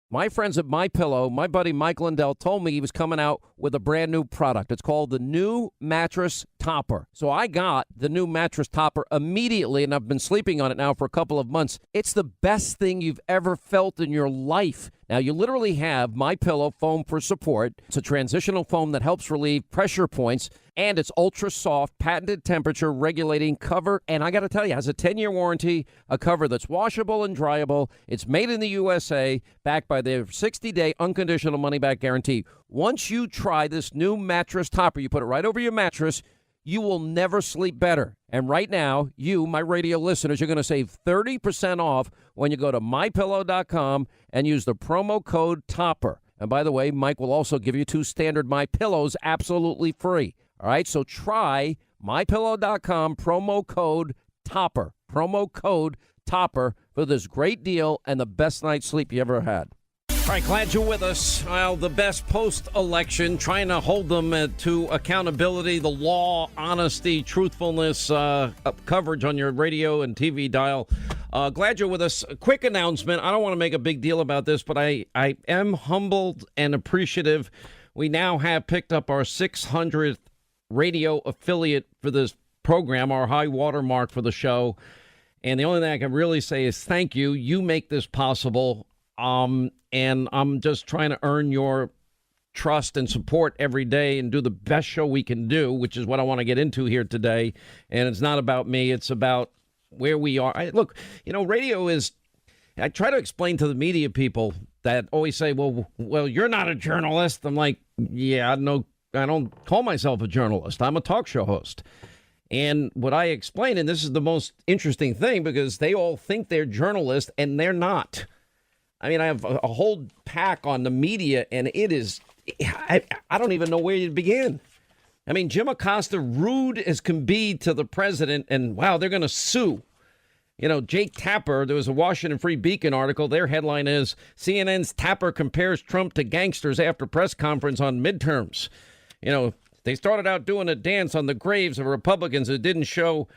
My friends at MyPillow, my buddy Mike Lindell told me he was coming out with a brand new product. It's called the new mattress topper. So I got the new mattress topper immediately, and I've been sleeping on it now for a couple of months. It's the best thing you've ever felt in your life. Now, you literally have MyPillow foam for support. It's a transitional foam that helps relieve pressure points, and it's ultra soft, patented temperature regulating cover. And I got to tell you, it has a 10-year warranty, a cover that's washable and dryable. It's made in the USA, backed by their 60-day unconditional money-back guarantee. Once you try this new mattress topper, you put it right over your mattress, you will never sleep better. And right now, you, my radio listeners, you're going to save 30% off when you go to MyPillow.com and use the promo code TOPPER. And by the way, Mike will also give you 2 standard MyPillows absolutely free. All right, so try MyPillow.com, promo code TOPPER. Promo code TOPPER for this great deal and the best night's sleep you ever had. All right, glad you're with us. Well, the best post-election, trying to hold them to accountability, the law, honesty, truthfulness, coverage on your radio and TV dial. Glad you're with us. A quick announcement. I don't want to make a big deal about this, but I am humbled and appreciative. We now have picked up our 600th radio affiliate for this program, our high watermark for the show. And the only thing I can really say is thank you. You make this possible. And I'm just trying to earn your trust and support every day and do the best show we can do, which is what I want to get into here today. And it's not about me. It's about where we are. Look, radio is, I try to explain to the media people that always say, well, you're not a journalist. I'm like, yeah, no, I don't call myself a journalist. I'm a talk show host. And what I explain, and this is the most interesting thing, because they all think they're journalists and they're not. I mean, I have a whole pack on the media, and it is, I don't even know where to begin. I mean, Jim Acosta, rude as can be to the president, and wow, they're going to sue. Jake Tapper, there was a Washington Free Beacon article. Their headline is, CNN's Tapper compares Trump to gangsters after press conference on midterms. They started out doing a dance on the graves of Republicans that didn't show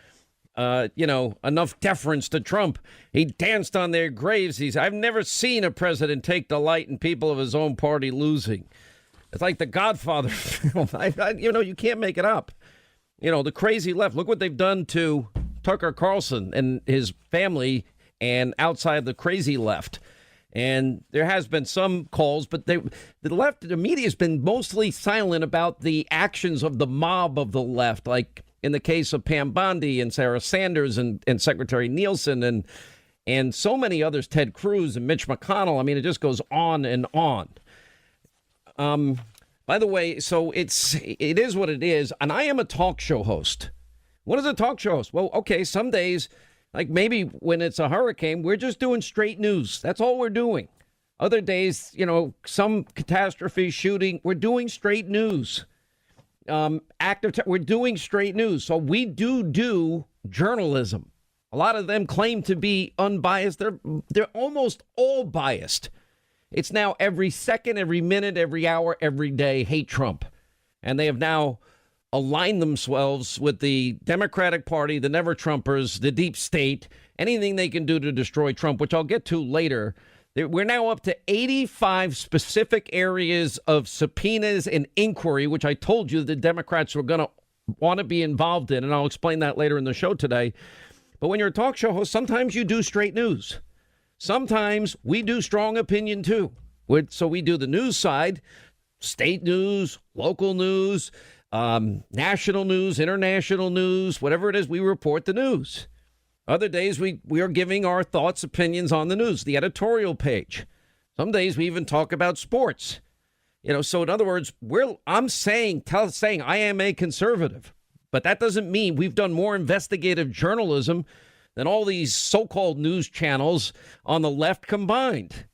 enough deference to Trump. He danced on their graves. I've never seen a president take delight in people of his own party losing. It's like the Godfather film. You can't make it up. The crazy left. Look what they've done to Tucker Carlson and his family and outside the crazy left. And there has been some calls, but the left, the media has been mostly silent about the actions of the mob of the left, like in the case of Pam Bondi and Sarah Sanders and Secretary Nielsen and so many others, Ted Cruz and Mitch McConnell. I mean, it just goes on and on. By the way, so it is what it is. And I am a talk show host. What is a talk show host? Well, okay, some days, like maybe when it's a hurricane, we're just doing straight news. That's all we're doing. Other days, some catastrophe shooting, we're doing straight news. We're doing straight news. So we do journalism. A lot of them claim to be unbiased. They're almost all biased. It's now every second, every minute, every hour, every day, hate Trump. And they have now aligned themselves with the Democratic Party, the Never Trumpers, the deep state, anything they can do to destroy Trump, which I'll get to later. We're now up to 85 specific areas of subpoenas and inquiry, which I told you the Democrats were going to want to be involved in. And I'll explain that later in the show today. But when you're a talk show host, sometimes you do straight news. Sometimes we do strong opinion, too. So we do the news side, state news, local news, national news, international news, whatever it is, we report the news. Other days, we are giving our thoughts, opinions on the news, the editorial page. Some days we even talk about sports. So in other words, I'm saying I am a conservative, but that doesn't mean we've done more investigative journalism than all these so-called news channels on the left combined.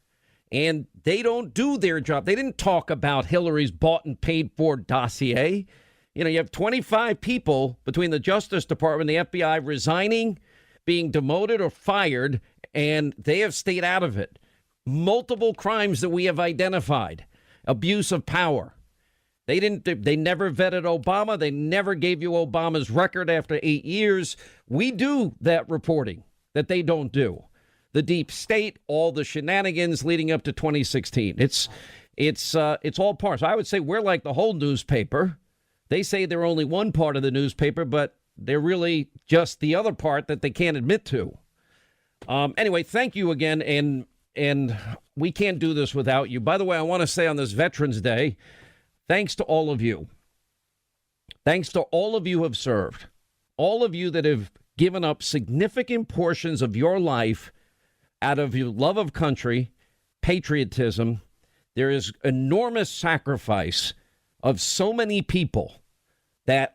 And they don't do their job. They didn't talk about Hillary's bought and paid for dossier. You have 25 people between the Justice Department and the FBI resigning, being demoted or fired, and they have stayed out of it. Multiple crimes that we have identified. Abuse of power. They never vetted Obama. They never gave you Obama's record after 8 years. We do that reporting that they don't do. the deep state, all the shenanigans leading up to 2016. It's all part. So I would say we're like the whole newspaper. They say they're only one part of the newspaper, but they're really just the other part that they can't admit to. Anyway, thank you again, and we can't do this without you. By the way, I want to say on this Veterans Day, thanks to all of you. Thanks to all of you who have served. All of you that have given up significant portions of your life out of your love of country, patriotism. There is enormous sacrifice of so many people that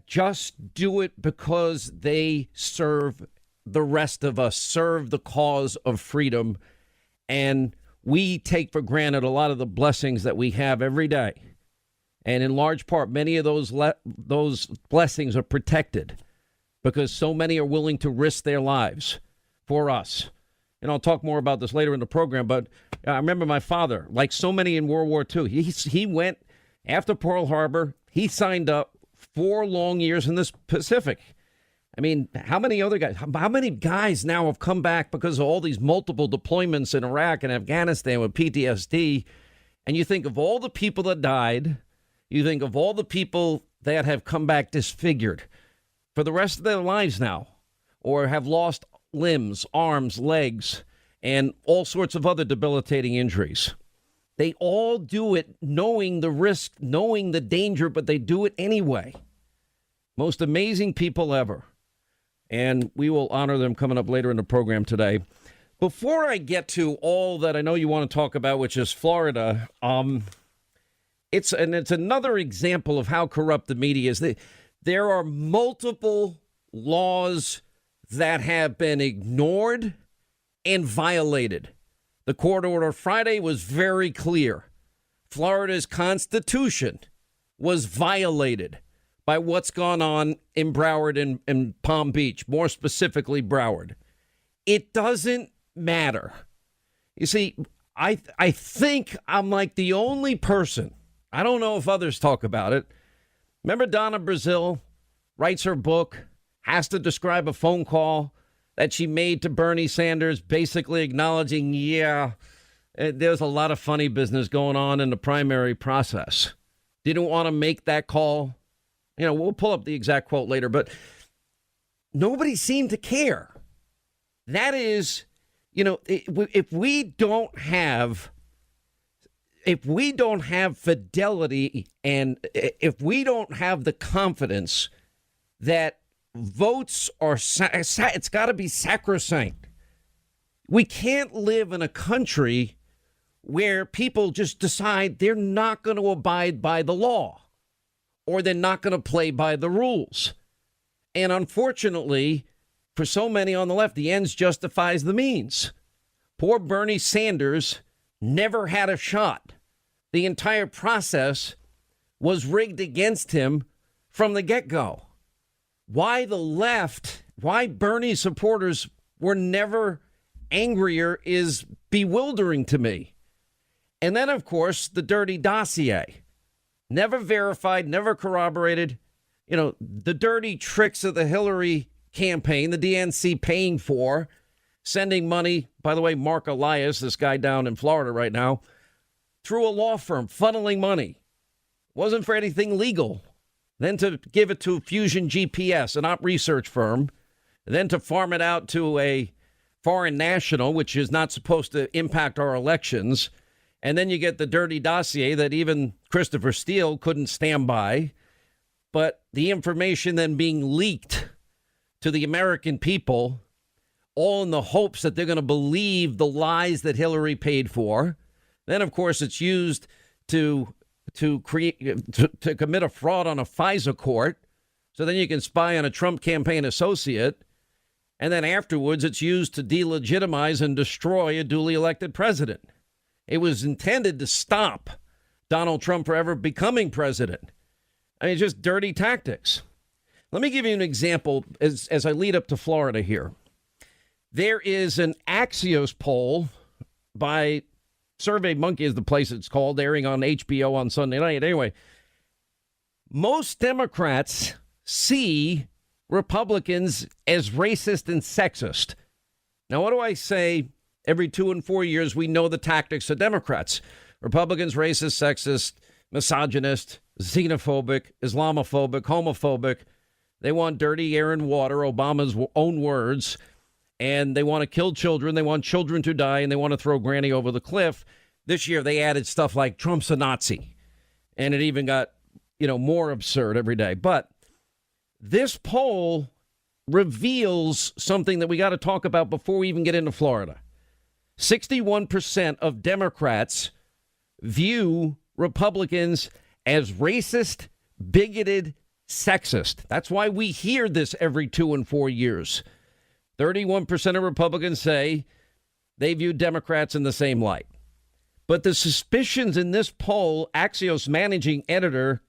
just do it because they serve the rest of us, serve the cause of freedom. And we take for granted a lot of the blessings that we have every day. And in large part, many of those blessings are protected because so many are willing to risk their lives for us. And I'll talk more about this later in the program, but I remember my father, like so many in World War II, he went after Pearl Harbor. He signed up 4 long years in the Pacific. I mean, how many guys now have come back because of all these multiple deployments in Iraq and Afghanistan with PTSD? And you think of all the people that died. You think of all the people that have come back disfigured for the rest of their lives now, or have lost limbs, arms, legs, and all sorts of other debilitating injuries. They all do it knowing the risk, knowing the danger, but they do it anyway. Most amazing people ever. And we will honor them coming up later in the program today. Before I get to all that I know you want to talk about, which is Florida, it's another example of how corrupt the media is. There are multiple laws that have been ignored and violated. The court order Friday was very clear. Florida's Constitution was violated by what's gone on in Broward and Palm Beach, more specifically Broward. It doesn't matter. You see, I think I'm like the only person, I don't know if others talk about it. Remember Donna Brazile writes her book, has to describe a phone call that she made to Bernie Sanders, basically acknowledging, there's a lot of funny business going on in the primary process. Didn't want to make that call. You know, we'll pull up the exact quote later, but nobody seemed to care. That is, you know, if we don't have fidelity and if we don't have the confidence that votes are, it's got to be sacrosanct. We can't live in a country where people just decide they're not going to abide by the law or they're not going to play by the rules. And unfortunately, for so many on the left, the ends justifies the means. Poor Bernie Sanders never had a shot. The entire process was rigged against him from the get-go. Why the left, why Bernie supporters were never angrier is bewildering to me. And then, of course, the dirty dossier. Never verified, never corroborated. You know, the dirty tricks of the Hillary campaign, the DNC paying for, sending money. By the way, Mark Elias, this guy down in Florida right now, through a law firm, funneling money. Wasn't for anything legal. Then to give it to Fusion GPS, an op research firm. Then to farm it out to a foreign national, which is not supposed to impact our elections. And then you get the dirty dossier that even Christopher Steele couldn't stand by. But the information then being leaked to the American people, all in the hopes that they're going to believe the lies that Hillary paid for. Then, of course, it's used to commit a fraud on a FISA court. So then you can spy on a Trump campaign associate. And then afterwards, it's used to delegitimize and destroy a duly elected president. It was intended to stop Donald Trump from ever becoming president. I mean, just dirty tactics. Let me give you an example as I lead up to Florida here. There is an Axios poll by Survey Monkey is the place it's called, airing on HBO on Sunday night. Anyway, most Democrats see Republicans as racist and sexist. Now, what do I say every 2 and 4 years? We know the tactics of Democrats. Republicans, racist, sexist, misogynist, xenophobic, Islamophobic, homophobic. They want dirty air and water, Obama's own words, and they want to kill children. They want children to die, and they want to throw Granny over the cliff. This year, they added stuff like Trump's a Nazi, and it even got, more absurd every day. But this poll reveals something that we got to talk about before we even get into Florida. 61% of Democrats view Republicans as racist, bigoted, sexist. That's why we hear this every 2 and 4 years. 31% of Republicans say they view Democrats in the same light. But the suspicions in this poll, Axios managing editor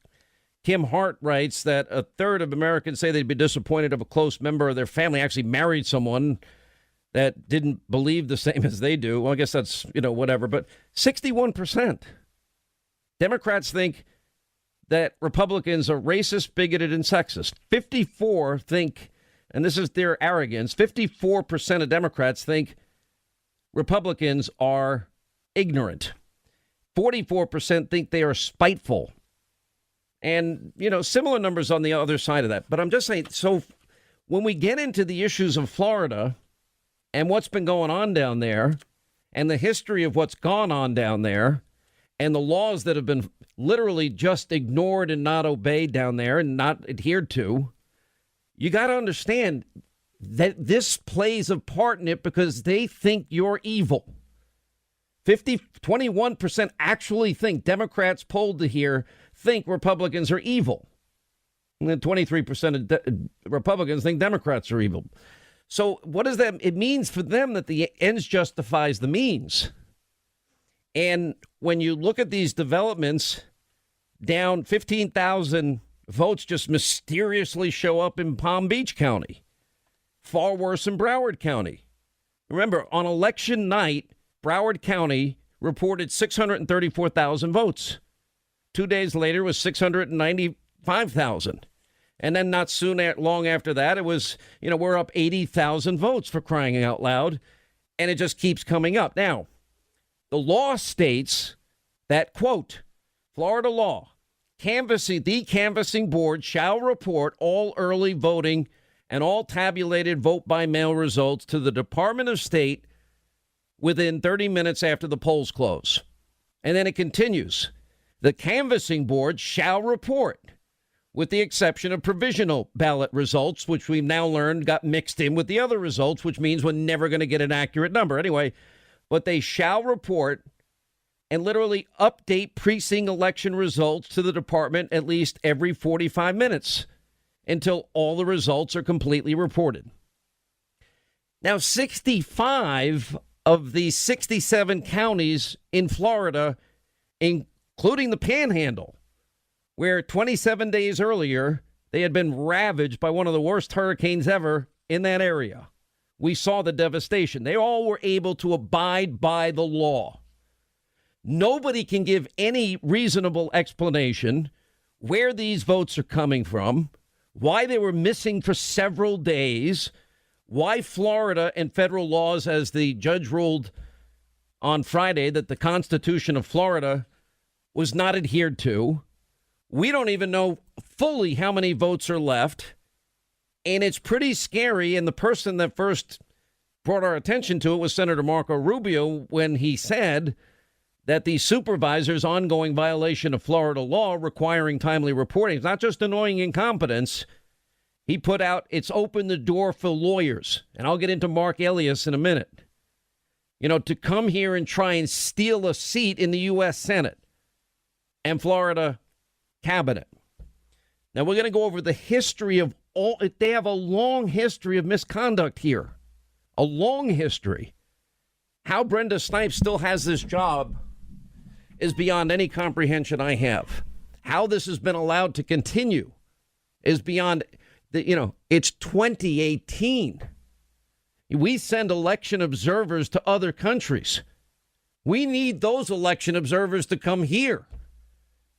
Kim Hart writes that a third of Americans say they'd be disappointed if a close member of their family actually married someone that didn't believe the same as they do. Well, I guess that's, whatever. But 61%. Democrats think that Republicans are racist, bigoted, and sexist. 54 think, and this is their arrogance, 54% of Democrats think Republicans are ignorant. 44% think they are spiteful. And, similar numbers on the other side of that. But I'm just saying, so when we get into the issues of Florida and what's been going on down there and the history of what's gone on down there and the laws that have been literally just ignored and not obeyed down there and not adhered to, you got to understand that this plays a part in it because they think you're evil. 21% actually think, Democrats polled to here, think Republicans are evil. And then 23% of Republicans think Democrats are evil. So what does that? It means for them that the ends justifies the means. And when you look at these developments, down 15,000 votes just mysteriously show up in Palm Beach County. Far worse in Broward County. Remember, on election night, Broward County reported 634,000 votes. 2 days later was 695,000. And then not long after that, it was, we're up 80,000 votes, for crying out loud. And it just keeps coming up. Now, the law states that, quote, Florida law, the canvassing board shall report all early voting and all tabulated vote by mail results to the Department of State within 30 minutes after the polls close. And then it continues. The canvassing board shall report, with the exception of provisional ballot results, which we've now learned got mixed in with the other results, which means we're never going to get an accurate number. Anyway, but they shall report and literally update precinct election results to the department at least every 45 minutes until all the results are completely reported. Now, 65 of the 67 counties in Florida, including the Panhandle, where 27 days earlier they had been ravaged by one of the worst hurricanes ever in that area. We saw the devastation. They all were able to abide by the law. Nobody can give any reasonable explanation where these votes are coming from, why they were missing for several days, why Florida and federal laws, as the judge ruled on Friday, that the Constitution of Florida was not adhered to. We don't even know fully how many votes are left. And it's pretty scary. And the person that first brought our attention to it was Senator Marco Rubio, when he said that the supervisor's ongoing violation of Florida law requiring timely reporting is not just annoying incompetence. He put out, it's opened the door for lawyers. And I'll get into Mark Elias in a minute. To come here and try and steal a seat in the U.S. Senate and Florida cabinet. Now, we're going to go over the history of all. They have a long history of misconduct here. A long history. How Brenda Snipes still has this job is beyond any comprehension I have. How this has been allowed to continue is beyond, it's 2018. We send election observers to other countries. We need those election observers to come here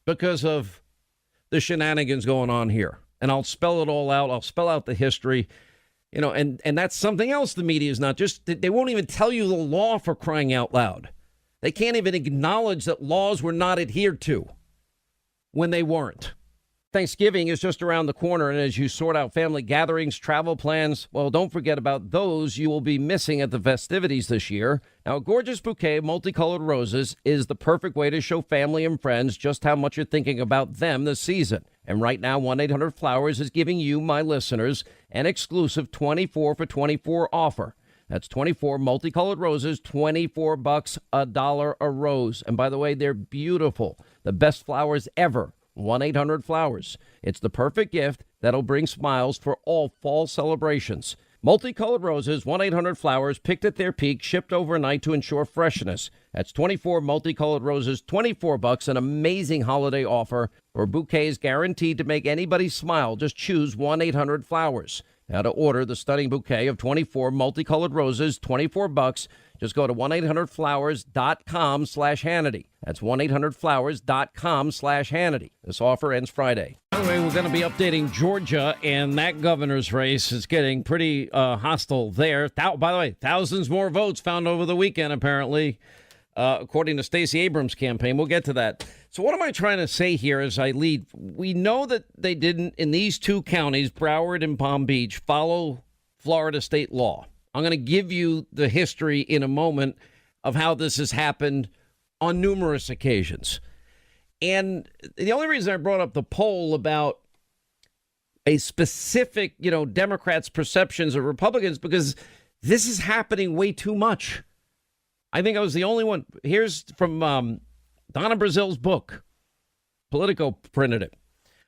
because of the shenanigans going on here. And I'll spell it all out. I'll spell out the history. And that's something else the media is not just, they won't even tell you the law for crying out loud. They can't even acknowledge that laws were not adhered to when they weren't. Thanksgiving is just around the corner, and as you sort out family gatherings, travel plans, well, don't forget about those you will be missing at the festivities this year. Now, a gorgeous bouquet of multicolored roses is the perfect way to show family and friends just how much you're thinking about them this season. And right now, 1-800-Flowers is giving you, my listeners, an exclusive 24 for 24 offer. That's 24 multicolored roses, $24, $1 a rose. And by the way, they're beautiful. The best flowers ever. 1-800-Flowers. It's the perfect gift that'll bring smiles for all fall celebrations. Multicolored roses, 1-800-Flowers, picked at their peak, shipped overnight to ensure freshness. That's 24 multicolored roses, $24, an amazing holiday offer for bouquets guaranteed to make anybody smile. Just choose 1-800-Flowers. Now to order the stunning bouquet of 24 multicolored roses, $24, just go to 1-800-Flowers.com/Hannity. That's 1-800-Flowers.com/Hannity. This offer ends Friday. By the way, we're going to be updating Georgia, and that governor's race is getting pretty hostile there. By the way, thousands more votes found over the weekend, apparently, according to Stacey Abrams' campaign. We'll get to that. So what am I trying to say here as I lead? We know that they didn't, in these two counties, Broward and Palm Beach, follow Florida state law. I'm going to give you the history in a moment of how this has happened on numerous occasions. And the only reason I brought up the poll about a specific, Democrats' perceptions of Republicans, because this is happening way too much. I think I was the only one. Here's from Donna Brazil's book. Politico printed it.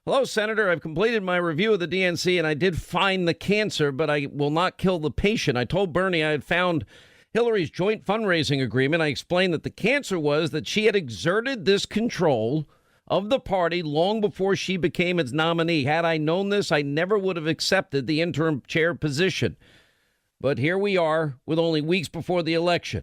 Hello, Senator. I've completed my review of the DNC, and I did find the cancer, but I will not kill the patient. I told Bernie I had found Hillary's joint fundraising agreement. I explained that the cancer was that she had exerted this control of the party long before she became its nominee. Had I known this, I never would have accepted the interim chair position. But here we are with only weeks before the election.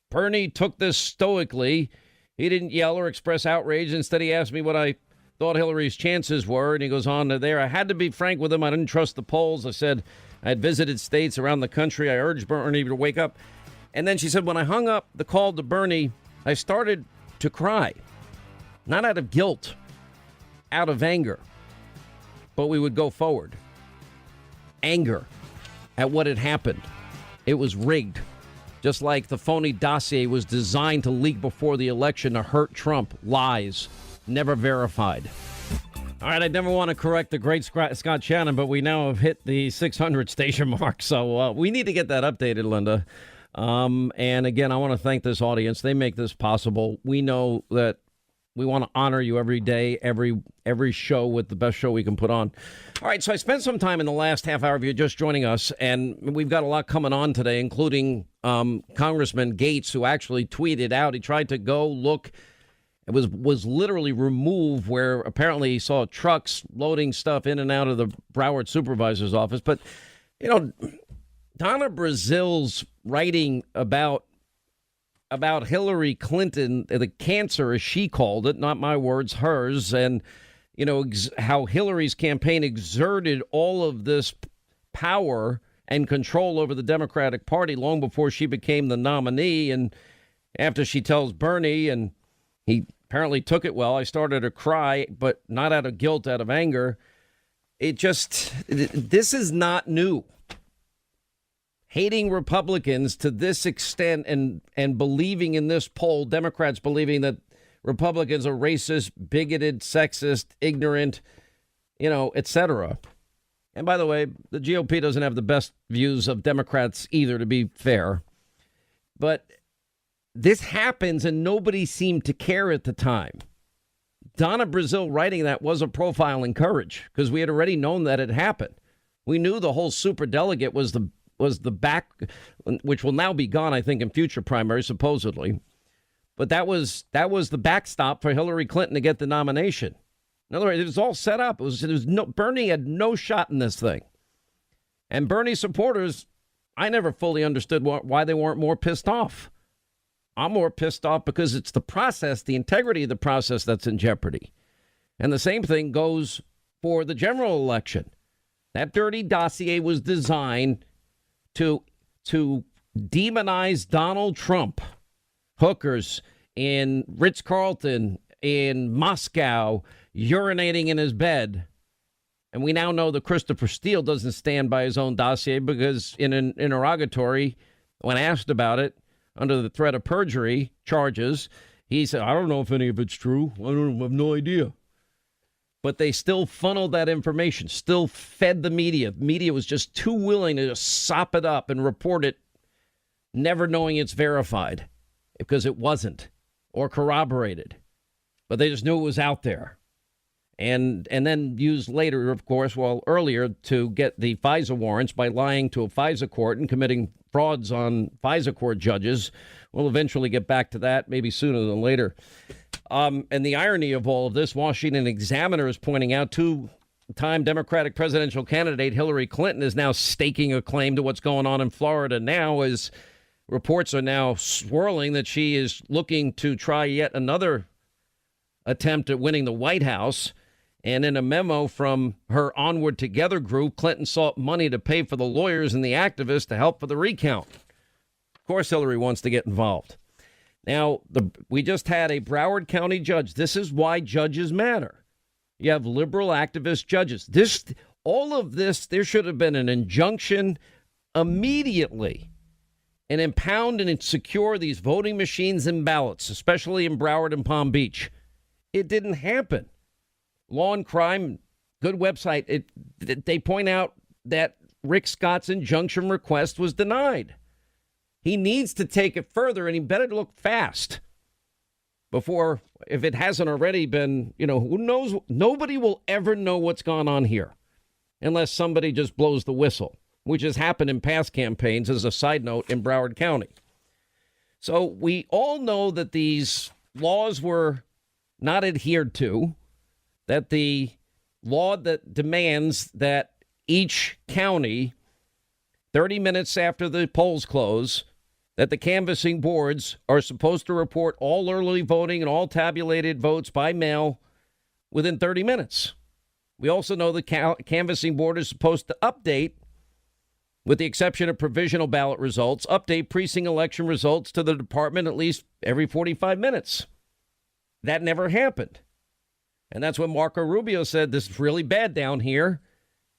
Bernie took this stoically. He didn't yell or express outrage. Instead, he asked me what I thought Hillary's chances were, and he goes on to there. I had to be frank with him. I didn't trust the polls. I said I had visited states around the country. I urged Bernie to wake up. And then she said, when I hung up the call to Bernie, I started to cry. Not out of guilt, out of anger. But we would go forward. Anger at what had happened. It was rigged. Just like the phony dossier was designed to leak before the election to hurt Trump. Lies. Never verified. All right, I never want to correct the great Scott Shannon, but we now have hit the 600 station mark. So we need to get that updated, Linda. And again, I want to thank this audience. They make this possible. We know that we want to honor you every day, every show with the best show we can put on. All right, so I spent some time in the last half hour if you're just joining us, and we've got a lot coming on today, including Congressman Gates, who actually tweeted out. He tried to go look. It was literally removed where apparently he saw trucks loading stuff in and out of the Broward supervisor's office. But, Donna Brazil's writing about Hillary Clinton, the cancer, as she called it, not my words, hers, and, how Hillary's campaign exerted all of this power and control over the Democratic Party long before she became the nominee. And after she tells Bernie, and he apparently took it well, I started to cry, but not out of guilt, out of anger. This is not new. Hating Republicans to this extent and believing in this poll, Democrats believing that Republicans are racist, bigoted, sexist, ignorant, etc. And by the way, the GOP doesn't have the best views of Democrats either, to be fair. But this happens and nobody seemed to care at the time. Donna Brazil writing that was a profile in courage because we had already known that it happened. We knew the whole superdelegate was the back, which will now be gone, I think, in future primaries, supposedly. But that was the backstop for Hillary Clinton to get the nomination. In other words, it was all set up. Bernie had no shot in this thing. And Bernie supporters, I never fully understood why they weren't more pissed off. I'm more pissed off because it's the process, the integrity of the process that's in jeopardy. And the same thing goes for the general election. That dirty dossier was designed to demonize Donald Trump, hookers in Ritz-Carlton, in Moscow, urinating in his bed. And we now know that Christopher Steele doesn't stand by his own dossier because in an interrogatory, when asked about it, under the threat of perjury charges, he said, I don't know if any of it's true. I have no idea. But they still funneled that information, still fed the media. The media was just too willing to just sop it up and report it, never knowing it's verified because it wasn't or corroborated. But they just knew it was out there. And then used later, of course, earlier to get the FISA warrants by lying to a FISA court and committing frauds on FISA court judges. We'll eventually get back to that, maybe sooner than later. And the irony of all of this, Washington Examiner is pointing out two-time Democratic presidential candidate Hillary Clinton is now staking a claim to what's going on in Florida now, as reports are now swirling that she is looking to try yet another attempt at winning the White House. And in a memo from her Onward Together group, Clinton sought money to pay for the lawyers and the activists to help for the recount. Of course, Hillary wants to get involved. Now, we just had a Broward County judge. This is why judges matter. You have liberal activist judges. All of this, there should have been an injunction immediately and impound and secure these voting machines and ballots, especially in Broward and Palm Beach. It didn't happen. Law and Crime, good website. They point out that Rick Scott's injunction request was denied. He needs to take it further, and he better look fast before, if it hasn't already been, who knows? Nobody will ever know what's gone on here unless somebody just blows the whistle, which has happened in past campaigns, as a side note, in Broward County. So we all know that these laws were not adhered to, that the law that demands that each county, 30 minutes after the polls close, that the canvassing boards are supposed to report all early voting and all tabulated votes by mail within 30 minutes. We also know the canvassing board is supposed to update, with the exception of provisional ballot results, update precinct election results to the department at least every 45 minutes. That never happened. And that's when Marco Rubio said, this is really bad down here.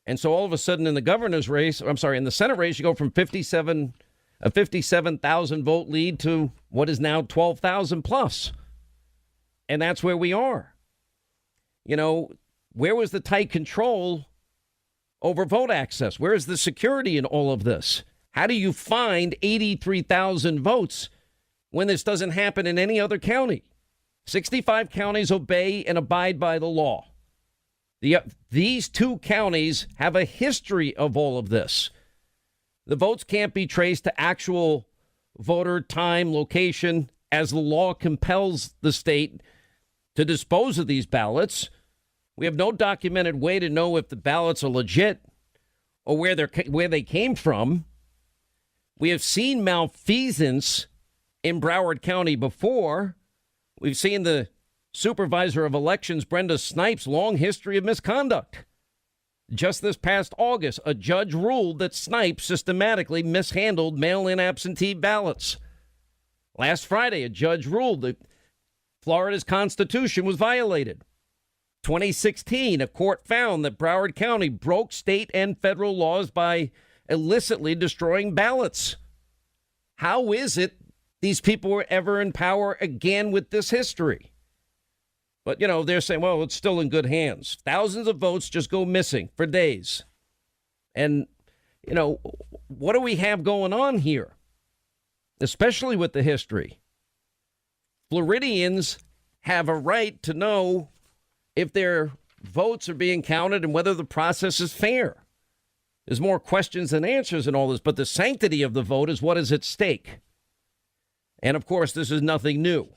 And so all of a sudden in the governor's race, in the Senate race, you go from 57,000 vote lead to what is now 12,000 plus. And that's where we are. Where was the tight control over vote access? Where is the security in all of this? How do you find 83,000 votes when this doesn't happen in any other county? 65 counties obey and abide by the law. These two counties have a history of all of this. The votes can't be traced to actual voter time, location, as the law compels the state to dispose of these ballots. We have no documented way to know if the ballots are legit or where they came from. We have seen malfeasance in Broward County before. We've seen the supervisor of elections, Brenda Snipes' long history of misconduct. Just this past August, a judge ruled that Snipes systematically mishandled mail-in absentee ballots. Last Friday, a judge ruled that Florida's Constitution was violated. 2016, a court found that Broward County broke state and federal laws by illicitly destroying ballots. How is it these people were ever in power again with this history? But, they're saying, well, it's still in good hands. Thousands of votes just go missing for days. And, what do we have going on here? Especially with the history. Floridians have a right to know if their votes are being counted and whether the process is fair. There's more questions than answers in all this, but the sanctity of the vote is what is at stake. And, of course, this is nothing new.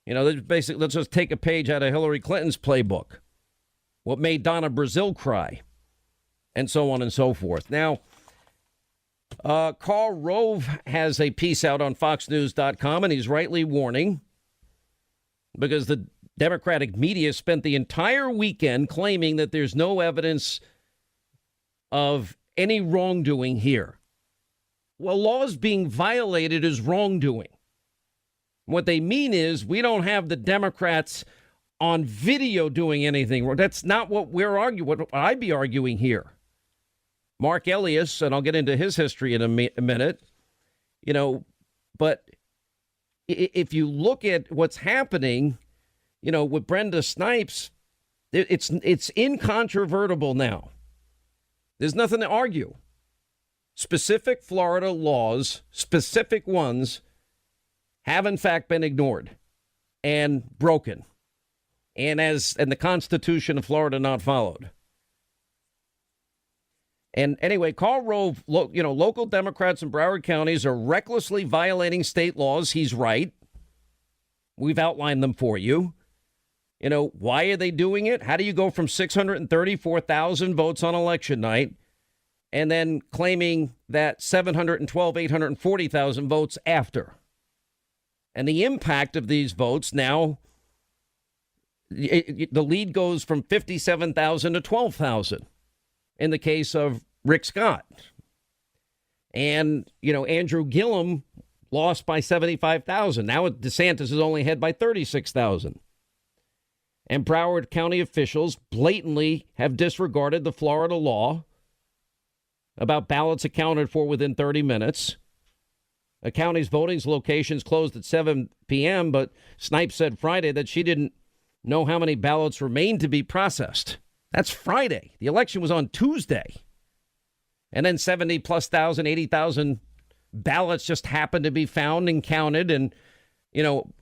Basically, let's just take a page out of Hillary Clinton's playbook. What made Donna Brazile cry, and so on and so forth. Now, Karl Rove has a piece out on FoxNews.com, and he's rightly warning, because the Democratic media spent the entire weekend claiming that there's no evidence of any wrongdoing here. Well, laws being violated is wrongdoing. What they mean is we don't have the Democrats on video doing anything wrong. That's not what we're arguing, what I'd be arguing here. Mark Elias, and I'll get into his history in a minute, but if you look at what's happening, with Brenda Snipes, it's incontrovertible now. There's nothing to argue. Specific Florida laws, specific ones, have in fact been ignored and broken, and the Constitution of Florida not followed. And anyway, Karl Rove, local Democrats in Broward counties are recklessly violating state laws. He's right. We've outlined them for you. Why are they doing it? How do you go from 634,000 votes on election night and then claiming that 840,000 votes after? And the impact of these votes now, the lead goes from 57,000 to 12,000 in the case of Rick Scott. And, Andrew Gillum lost by 75,000. Now DeSantis is only ahead by 36,000. And Broward County officials blatantly have disregarded the Florida law about ballots accounted for within 30 minutes. The county's voting locations closed at 7 p.m., but Snipes said Friday that she didn't know how many ballots remained to be processed. That's Friday. The election was on Tuesday. And then 80,000 ballots just happened to be found and counted. And,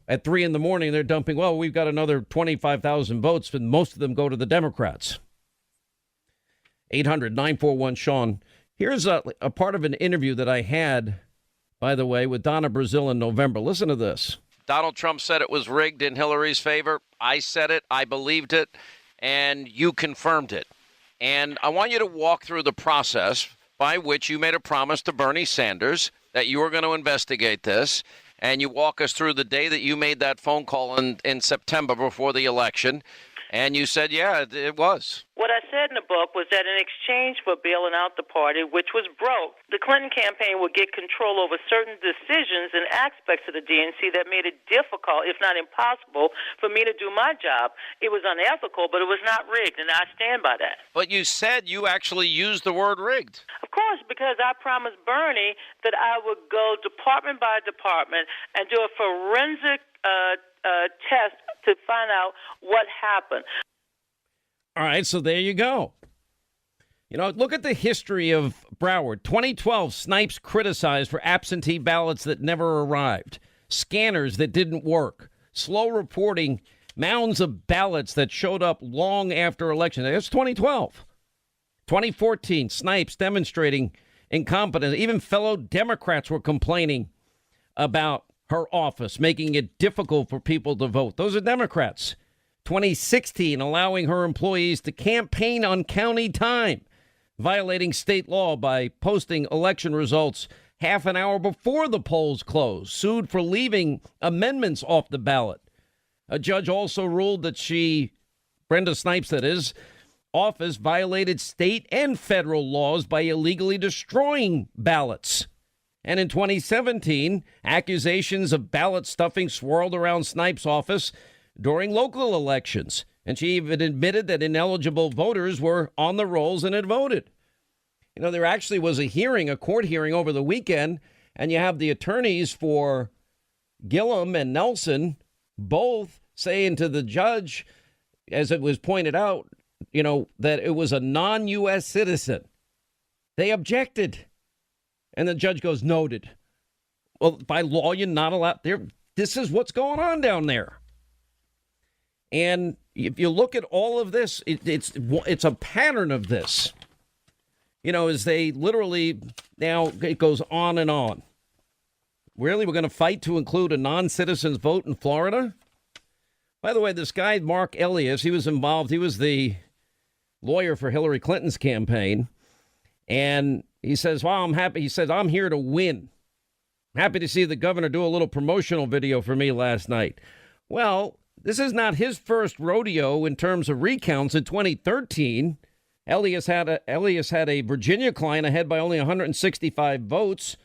at 3 in the morning, they're dumping, we've got another 25,000 votes, and most of them go to the Democrats. 800-941-SEAN. Here's a part of an interview that I had, by the way, with Donna Brazile in November. Listen to this. Donald Trump said it was rigged in Hillary's favor. I said it. I believed it. And you confirmed it. And I want you to walk through the process by which you made a promise to Bernie Sanders that you were going to investigate this. And you walk us through the day that you made that phone call in September before the election. And you said, yeah, it was. What I said in the book was that in exchange for bailing out the party, which was broke, the Clinton campaign would get control over certain decisions and aspects of the DNC that made it difficult, if not impossible, for me to do my job. It was unethical, but it was not rigged, and I stand by that. But you said you actually used the word rigged. Of course, because I promised Bernie that I would go department by department and do a forensic test to find out what happened. All right, so there you go. Look at the history of Broward. 2012, Snipes criticized for absentee ballots that never arrived, scanners that didn't work, slow reporting, mounds of ballots that showed up long after election. That's 2012. 2014, Snipes demonstrating incompetence. Even fellow Democrats were complaining about her office, making it difficult for people to vote. Those are Democrats. 2016, allowing her employees to campaign on county time, violating state law by posting election results half an hour before the polls closed, sued for leaving amendments off the ballot. A judge also ruled that Brenda Snipes, that is, office violated state and federal laws by illegally destroying ballots. And in 2017, accusations of ballot stuffing swirled around Snipes' office during local elections. And she even admitted that ineligible voters were on the rolls and had voted. There actually was a court hearing over the weekend, and you have the attorneys for Gillum and Nelson both saying to the judge, as it was pointed out, that it was a non-U.S. citizen. They objected. And the judge goes, noted. Well, by law, you're not allowed there. This is what's going on down there. And if you look at all of this, it's a pattern of this. As they literally, now it goes on and on. Really, we're going to fight to include a non-citizen's vote in Florida? By the way, this guy, Mark Elias, he was involved. He was the lawyer for Hillary Clinton's campaign. And he says, I'm happy. He says, I'm here to win. Happy to see the governor do a little promotional video for me last night. Well, this is not his first rodeo in terms of recounts. In 2013, Elias had a Virginia client ahead by only 165 votes,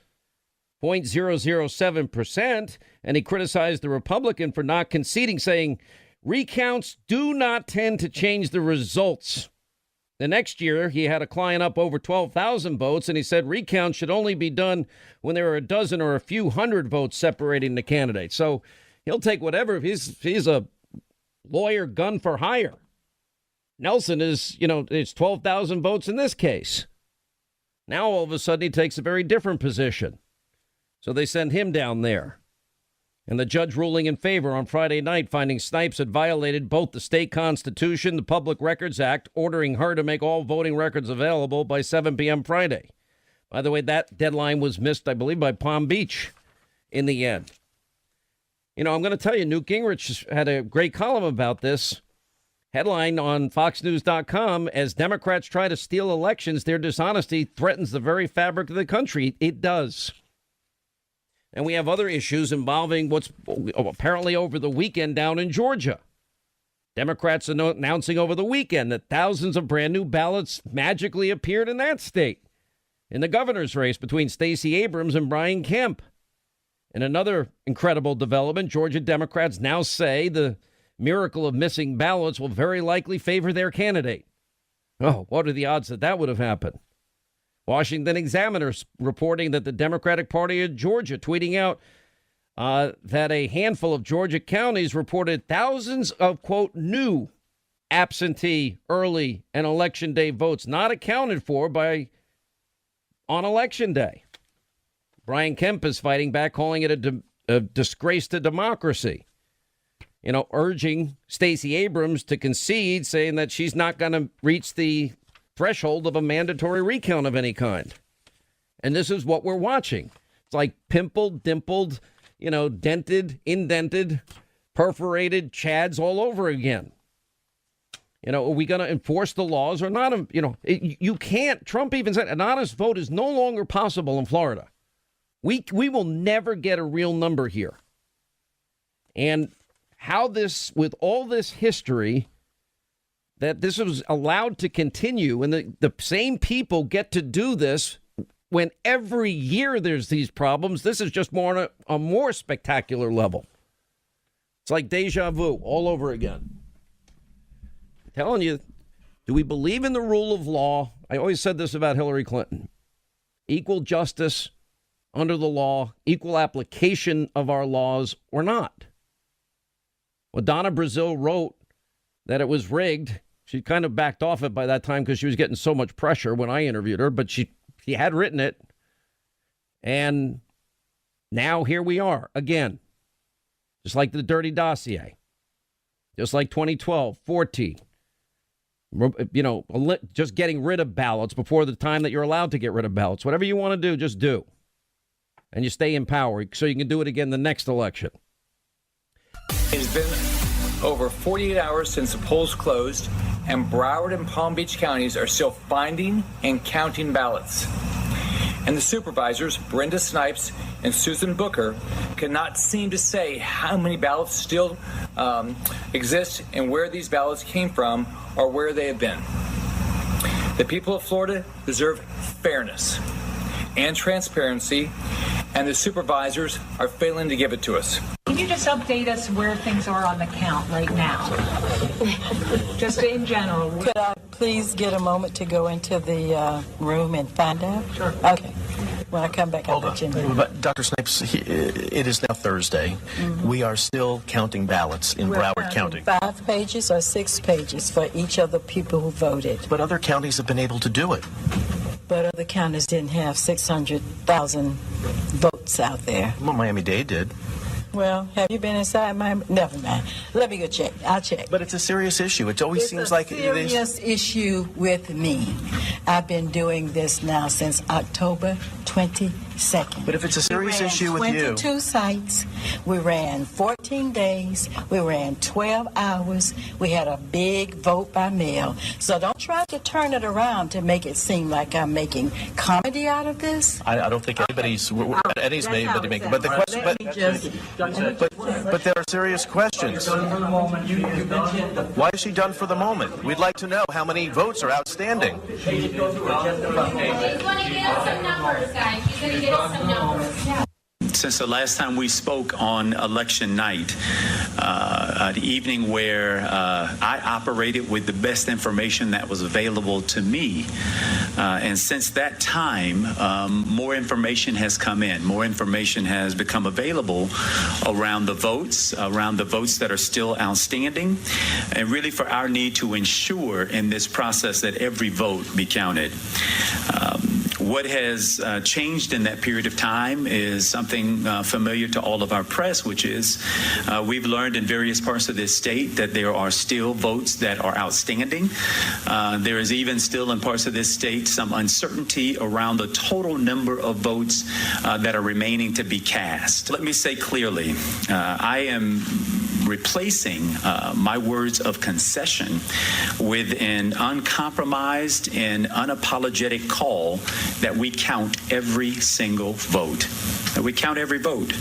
0.007%, and he criticized the Republican for not conceding, saying, recounts do not tend to change the results. The next year, he had a client up over 12,000 votes, and he said recounts should only be done when there are a dozen or a few hundred votes separating the candidates. So he'll take whatever. He's a lawyer gun for hire. Nelson is, it's 12,000 votes in this case. Now, all of a sudden, he takes a very different position. So they send him down there. And the judge ruling in favor on Friday night, finding Snipes had violated both the state constitution, the Public Records Act, ordering her to make all voting records available by 7 p.m. Friday. By the way, that deadline was missed, I believe, by Palm Beach in the end. I'm going to tell you, Newt Gingrich had a great column about this. Headline on FoxNews.com, as Democrats try to steal elections, their dishonesty threatens the very fabric of the country. It does. And we have other issues involving what's apparently over the weekend down in Georgia. Democrats announcing over the weekend that thousands of brand new ballots magically appeared in that state in the governor's race between Stacey Abrams and Brian Kemp. In another incredible development, Georgia Democrats now say the miracle of missing ballots will very likely favor their candidate. Oh, what are the odds that would have happened? Washington Examiner reporting that the Democratic Party of Georgia tweeting out that a handful of Georgia counties reported thousands of, quote, new absentee, early, and election day votes not accounted for on election day. Brian Kemp is fighting back, calling it a disgrace to democracy. Urging Stacey Abrams to concede, saying that she's not going to reach the threshold of a mandatory recount of any kind. And this is what we're watching. It's like pimpled, dimpled, dented, indented, perforated Chads all over again. Are we going to enforce the laws or not? You can't. Trump even said an honest vote is no longer possible in Florida. We will never get a real number here. And how this, with all this history, that this was allowed to continue, and the same people get to do this when every year there's these problems. This is just more on a more spectacular level. It's like deja vu all over again. I'm telling you, do we believe in the rule of law? I always said this about Hillary Clinton. Equal justice under the law, equal application of our laws or not. Well, Donna Brazile wrote that it was rigged. She kind of backed off it by that time because she was getting so much pressure when I interviewed her, but she had written it. And now here we are again, just like the dirty dossier, just like 2012, 14, just getting rid of ballots before the time that you're allowed to get rid of ballots. Whatever you want to do, just do. And you stay in power so you can do it again the next election. It's been over 48 hours since the polls closed, and Broward and Palm Beach counties are still finding and counting ballots. And the supervisors, Brenda Snipes and Susan Booker, cannot seem to say how many ballots still exist and where these ballots came from or where they have been. The people of Florida deserve fairness and transparency, and the supervisors are failing to give it to us. Can you just update us where things are on the count right now? Just in general. Could I please get a moment to go into the room and find out? Sure. Okay. When I come back, I'll let you know. But Dr. Snipes, it is now Thursday. Mm-hmm. We are still counting ballots in Broward County. 5 pages or 6 pages for each of the people who voted. But other counties have been able to do it. But other counties didn't have 600,000 votes out there. Well, Miami-Dade did. Well, have you been inside Miami? Never mind. Let me go check. I'll check. But it's a serious issue. It always seems like it is. It's a serious issue with me. I've been doing this now since October 22nd. But if it's a serious issue with you. 22 sites. We ran 14 days. We ran 12 hours. We had a big vote by mail. So don't try to turn it around to make it seem like I'm making comedy out of this. I don't think anybody's made, but the question. But there are serious questions. Why is she done for the moment? We'd like to know how many votes are outstanding. He's going to get us some numbers, guys. He's going to get us some numbers. Yeah. Since the last time we spoke on election night, the evening where I operated with the best information that was available to me. And since that time, more information has come in. More information has become available around the votes that are still outstanding, and really for our need to ensure in this process that every vote be counted. What has changed in that period of time is something familiar to all of our press, which is we've learned in various parts of this state that there are still votes that are outstanding. There is even still in parts of this state some uncertainty around the total number of votes that are remaining to be cast. Let me say clearly, I am replacing my words of concession with an uncompromised and unapologetic call that we count every single vote. That we count every vote.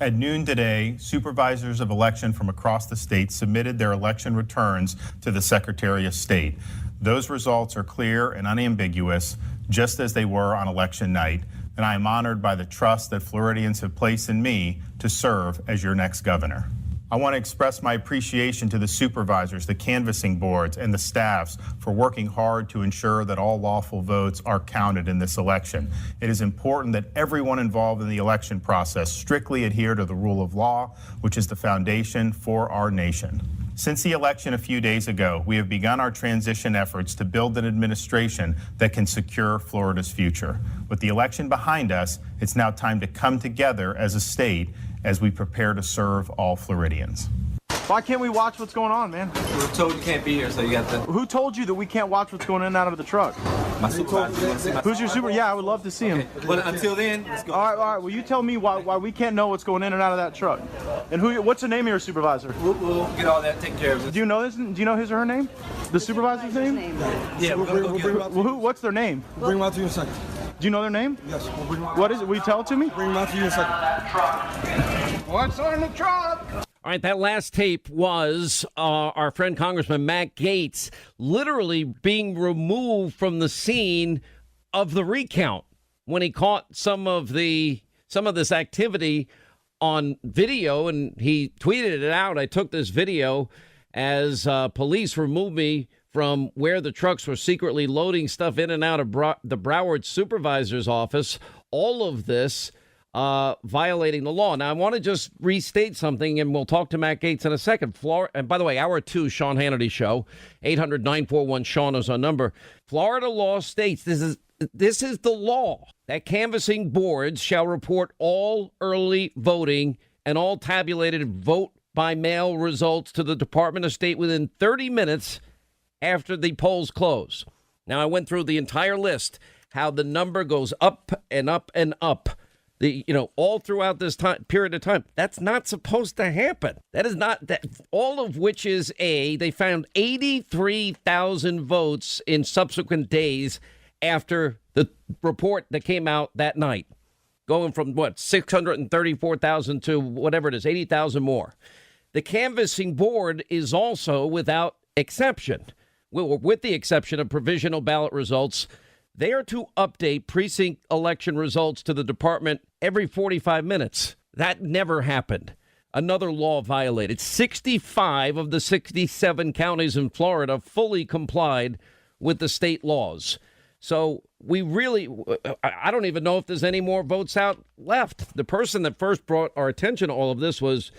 At noon today, supervisors of election from across the state submitted their election returns to the Secretary of State. Those results are clear and unambiguous, just as they were on election night, and I am honored by the trust that Floridians have placed in me to serve as your next governor. I want to express my appreciation to the supervisors, the canvassing boards, and the staffs for working hard to ensure that all lawful votes are counted in this election. It is important that everyone involved in the election process strictly adhere to the rule of law, which is the foundation for our nation. Since the election a few days ago, we have begun our transition efforts to build an administration that can secure Florida's future. With the election behind us, it's now time to come together as a state as we prepare to serve all Floridians. Why can't we watch what's going on, man? We were told you can't be here, so you got to... Who told you that we can't watch what's going in and out of the truck? My supervisor. You want to see my Who's your super? Yeah, I would love to see him. Okay. Well, until then, let's go. All right. Well, you tell me why we can't know what's going in and out of that truck. And what's the name of your supervisor? We'll get all that taken care of. Do you know this? Do you know his or her name? The supervisor's name? Yeah, we'll go get it. Well, what's their name? We'll bring them out to you in a second. Do you know their name? Yes. We'll bring them out. What is it? Will you tell it to me? Bring them out to you in a second. What's on the truck? All right, that last tape was our friend Congressman Matt Gaetz literally being removed from the scene of the recount when he caught some of this activity on video, and he tweeted it out. I took this video as police removed me from where the trucks were secretly loading stuff in and out of the Broward supervisor's office. All of this violating the law. Now, I want to just restate something, and we'll talk to Matt Gaetz in a second. And by the way, hour 2, Sean Hannity Show, 800-941-SEAN is our number. Florida law states this is the law that canvassing boards shall report all early voting and all tabulated vote by mail results to the Department of State within 30 minutes after the polls close. Now, I went through the entire list, how the number goes up and up and up. All throughout this time period of time. That's not supposed to happen. That is not that. All of which is they found 83,000 votes in subsequent days after the report that came out that night, going from 634,000 to whatever it is, 80,000 more. The canvassing board is also without exception, with the exception of provisional ballot results. They are to update precinct election results to the department every 45 minutes. That never happened. Another law violated. 65 of the 67 counties in Florida fully complied with the state laws. So I don't even know if there's any more votes out left. The person that first brought our attention to all of this was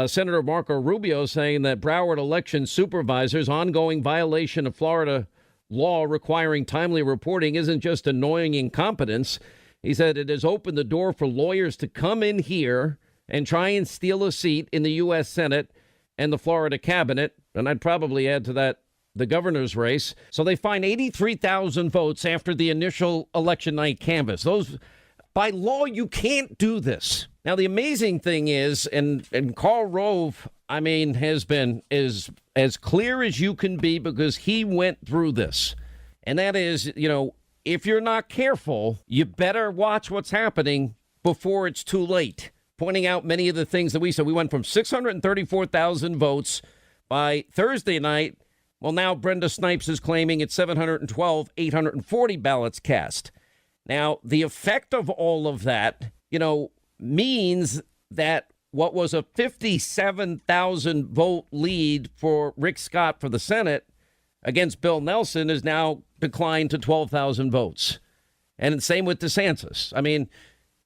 Senator Marco Rubio, saying that Broward election supervisors' ongoing violation of Florida law requiring timely reporting isn't just annoying incompetence. He said it has opened the door for lawyers to come in here and try and steal a seat in the U.S. Senate and the Florida cabinet. And I'd probably add to that the governor's race. So they find 83,000 votes after the initial election night canvass. By law, you can't do this. Now, the amazing thing is, and Karl Rove, is as clear as you can be because he went through this. And that is, if you're not careful, you better watch what's happening before it's too late. pointing out many of the things that we said. We went from 634,000 votes by Thursday night. Well, now Brenda Snipes is claiming it's 840 ballots cast. Now, the effect of all of that, means that what was a 57,000 vote lead for Rick Scott for the Senate against Bill Nelson is now declined to 12,000 votes. And same with DeSantis. I mean,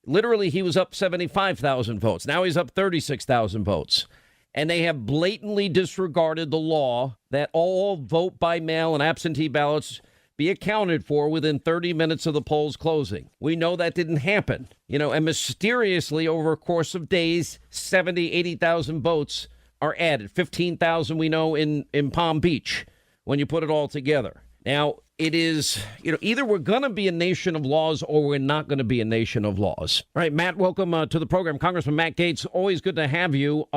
literally, he was up 75,000 votes. Now he's up 36,000 votes. And they have blatantly disregarded the law that all vote by mail and absentee ballots be accounted for within 30 minutes of the polls closing. We know that didn't happen, and mysteriously over a course of days, 80,000 votes are added. 15,000 we know in Palm Beach when you put it all together. Now, it is, either we're going to be a nation of laws or we're not going to be a nation of laws. All right, Matt, welcome to the program. Congressman Matt Gaetz, always good to have you.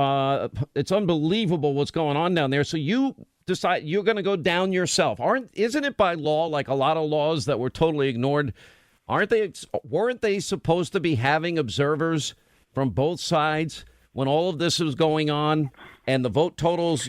It's unbelievable what's going on down there. So you decide you're going to go down yourself. Isn't it by law, like a lot of laws that were totally ignored? Weren't they supposed to be having observers from both sides when all of this was going on? And the vote totals,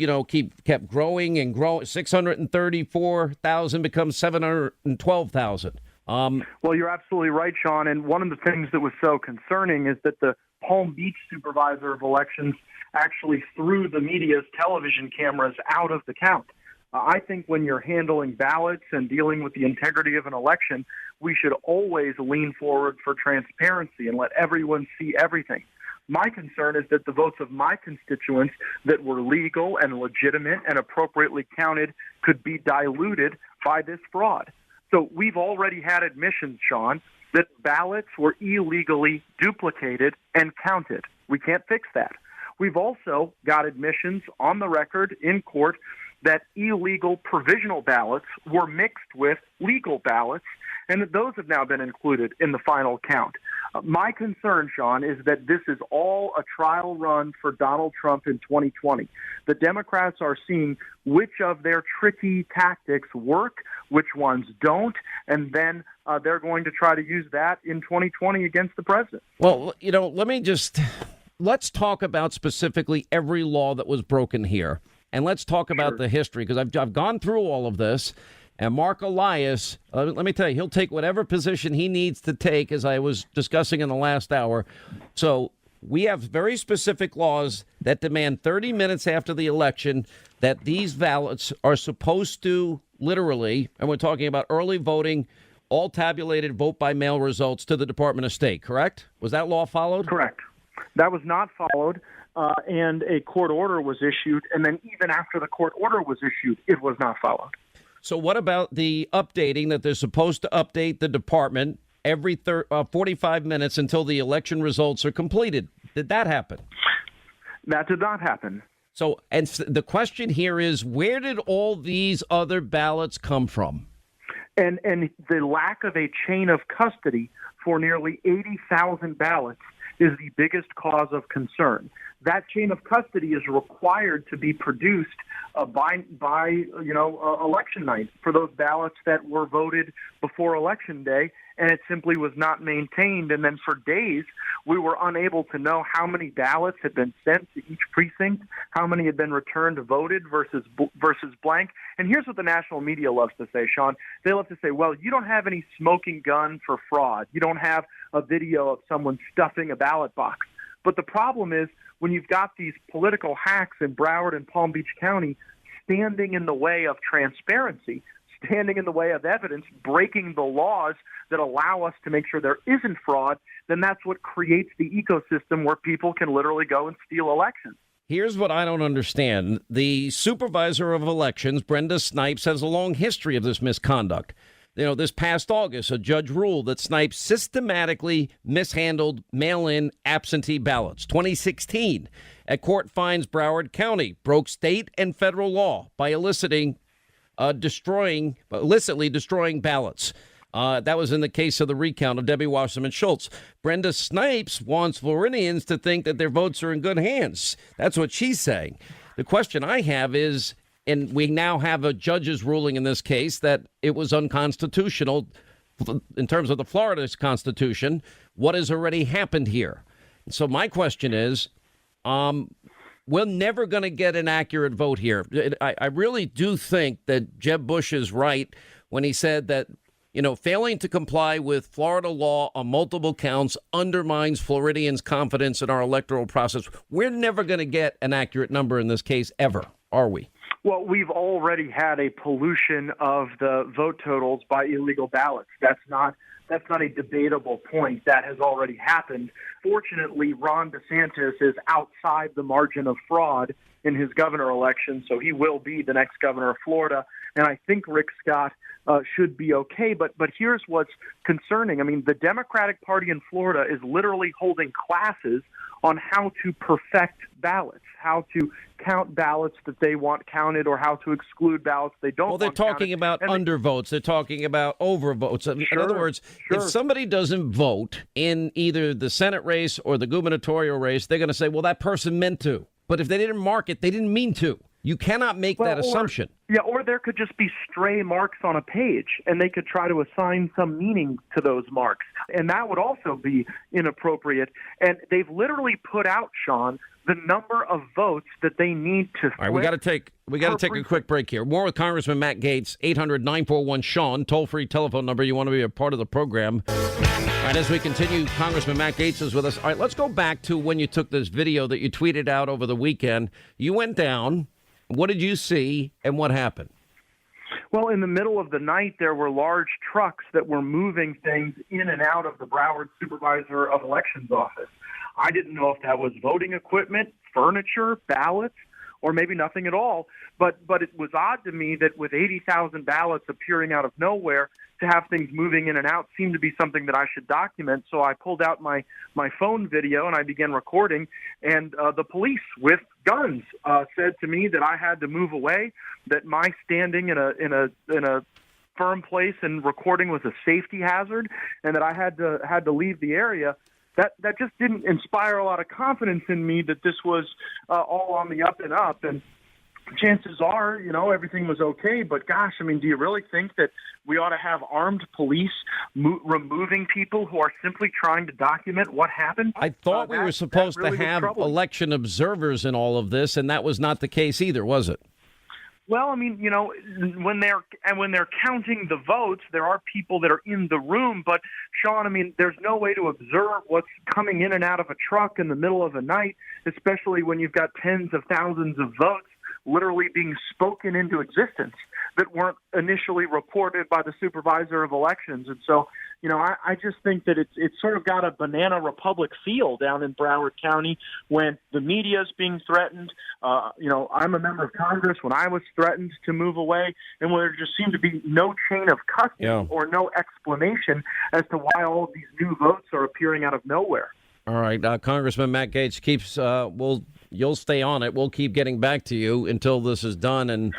kept growing and growing. 634,000 becomes 712,000. Well, you're absolutely right, Sean. And one of the things that was so concerning is that the Palm Beach supervisor of elections actually threw the media's television cameras out of the count. I think when you're handling ballots and dealing with the integrity of an election, we should always lean forward for transparency and let everyone see everything. My concern is that the votes of my constituents that were legal and legitimate and appropriately counted could be diluted by this fraud. So we've already had admissions, Sean, that ballots were illegally duplicated and counted. We can't fix that. We've also got admissions on the record in court that illegal provisional ballots were mixed with legal ballots, and that those have now been included in the final count. My concern, Sean, is that this is all a trial run for Donald Trump in 2020. The Democrats are seeing which of their tricky tactics work, which ones don't, and then they're going to try to use that in 2020 against the president. Well, let's talk about specifically every law that was broken here. And let's talk about the history, because I've gone through all of this. And Mark Elias, let me tell you, he'll take whatever position he needs to take, as I was discussing in the last hour. So we have very specific laws that demand 30 minutes after the election that these ballots are supposed to literally, and we're talking about early voting, all tabulated vote by mail results to the Department of State, correct? Was that law followed? Correct. That was not followed, and a court order was issued. And then even after the court order was issued, it was not followed. So what about the updating that they're supposed to update the department every 45 minutes until the election results are completed? Did that happen? That did not happen. So, and the question here is, where did all these other ballots come from? And the lack of a chain of custody for nearly 80,000 ballots is the biggest cause of concern. That chain of custody is required to be produced by election night for those ballots that were voted before Election Day, and it simply was not maintained. And then for days, we were unable to know how many ballots had been sent to each precinct, how many had been returned voted versus blank. And here's what the national media loves to say, Sean. They love to say, well, you don't have any smoking gun for fraud. You don't have a video of someone stuffing a ballot box. But the problem is, when you've got these political hacks in Broward and Palm Beach County standing in the way of transparency, standing in the way of evidence, breaking the laws that allow us to make sure there isn't fraud, then that's what creates the ecosystem where people can literally go and steal elections. Here's what I don't understand. The supervisor of elections, Brenda Snipes, has a long history of this misconduct. This past August, a judge ruled that Snipes systematically mishandled mail-in absentee ballots. 2016, a court finds Broward County broke state and federal law by illicitly destroying ballots. That was in the case of the recount of Debbie Wasserman Schultz. Brenda Snipes wants Floridians to think that their votes are in good hands. That's what she's saying. The question I have is, and we now have a judge's ruling in this case that it was unconstitutional in terms of the Florida's constitution. What has already happened here? So my question is, we're never going to get an accurate vote here. I really do think that Jeb Bush is right when he said that, failing to comply with Florida law on multiple counts undermines Floridians' confidence in our electoral process. We're never going to get an accurate number in this case ever, are we? Well, we've already had a pollution of the vote totals by illegal ballots. That's not a debatable point. That has already happened. Fortunately, Ron DeSantis is outside the margin of fraud in his governor election, so he will be the next governor of Florida. And I think Rick Scott should be okay. But here's what's concerning. I mean, the Democratic Party in Florida is literally holding classes on how to perfect ballots, how to count ballots that they want counted, or how to exclude ballots they don't want counted. Well, they're talking about undervotes. They're talking about overvotes. In other words, if somebody doesn't vote in either the Senate race or the gubernatorial race, they're going to say, well, that person meant to. But if they didn't mark it, they didn't mean to. You cannot make that assumption. Or there could just be stray marks on a page, and they could try to assign some meaning to those marks. And that would also be inappropriate. And they've literally put out, Sean, the number of votes that they need to. All right, we got to take a quick break here. More with Congressman Matt Gaetz, 800-941-SEAN, toll-free telephone number. You want to be a part of the program. All right, as we continue, Congressman Matt Gaetz is with us. All right, let's go back to when you took this video that you tweeted out over the weekend. You went down. What did you see, and what happened? Well, in the middle of the night, there were large trucks that were moving things in and out of the Broward Supervisor of Elections office. I didn't know if that was voting equipment, furniture, ballots, or maybe nothing at all. But it was odd to me that with 80,000 ballots appearing out of nowhere, to have things moving in and out seemed to be something that I should document. So I pulled out my phone video and I began recording. And the police with guns said to me that I had to move away, that my standing in a firm place and recording was a safety hazard, and that I had to leave the area. That just didn't inspire a lot of confidence in me that this was all on the up and up. And chances are, everything was okay. But gosh, I mean, do you really think that we ought to have armed police removing people who are simply trying to document what happened? I thought we were supposed to have election observers in all of this, and that was not the case either, was it? Well, I mean, when they're counting the votes, there are people that are in the room. But, Sean, I mean, there's no way to observe what's coming in and out of a truck in the middle of the night, especially when you've got tens of thousands of votes literally being spoken into existence that weren't initially reported by the supervisor of elections. And so, I just think that it's sort of got a banana republic feel down in Broward County when the media is being threatened. I'm a member of Congress when I was threatened to move away, and where there just seemed to be no chain of custody or no explanation as to why all of these new votes are appearing out of nowhere. All right, Congressman Matt Gaetz keeps. You'll stay on it. We'll keep getting back to you until this is done. And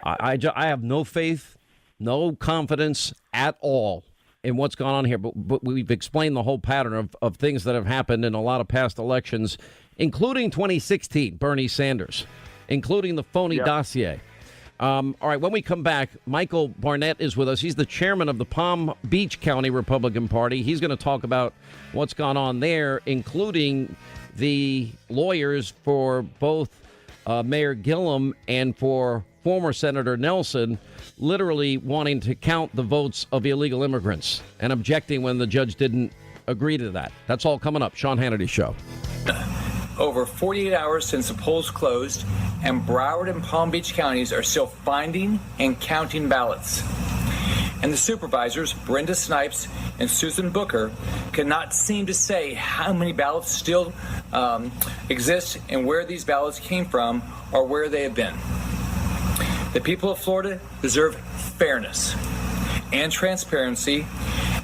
I have no faith, no confidence at all in what's gone on here. But we've explained the whole pattern of things that have happened in a lot of past elections, including 2016, Bernie Sanders, including the phony dossier. All right, when we come back, Michael Barnett is with us. He's the chairman of the Palm Beach County Republican Party. He's going to talk about what's gone on there, including the lawyers for both Mayor Gillum and for former Senator Nelson literally wanting to count the votes of illegal immigrants and objecting when the judge didn't agree to that. That's all coming up. Sean Hannity Show. Over 48 hours since the polls closed, and Broward and Palm Beach counties are still finding and counting ballots. And the supervisors, Brenda Snipes and Susan Booker, cannot seem to say how many ballots still exist and where these ballots came from or where they have been. The people of Florida deserve fairness and transparency,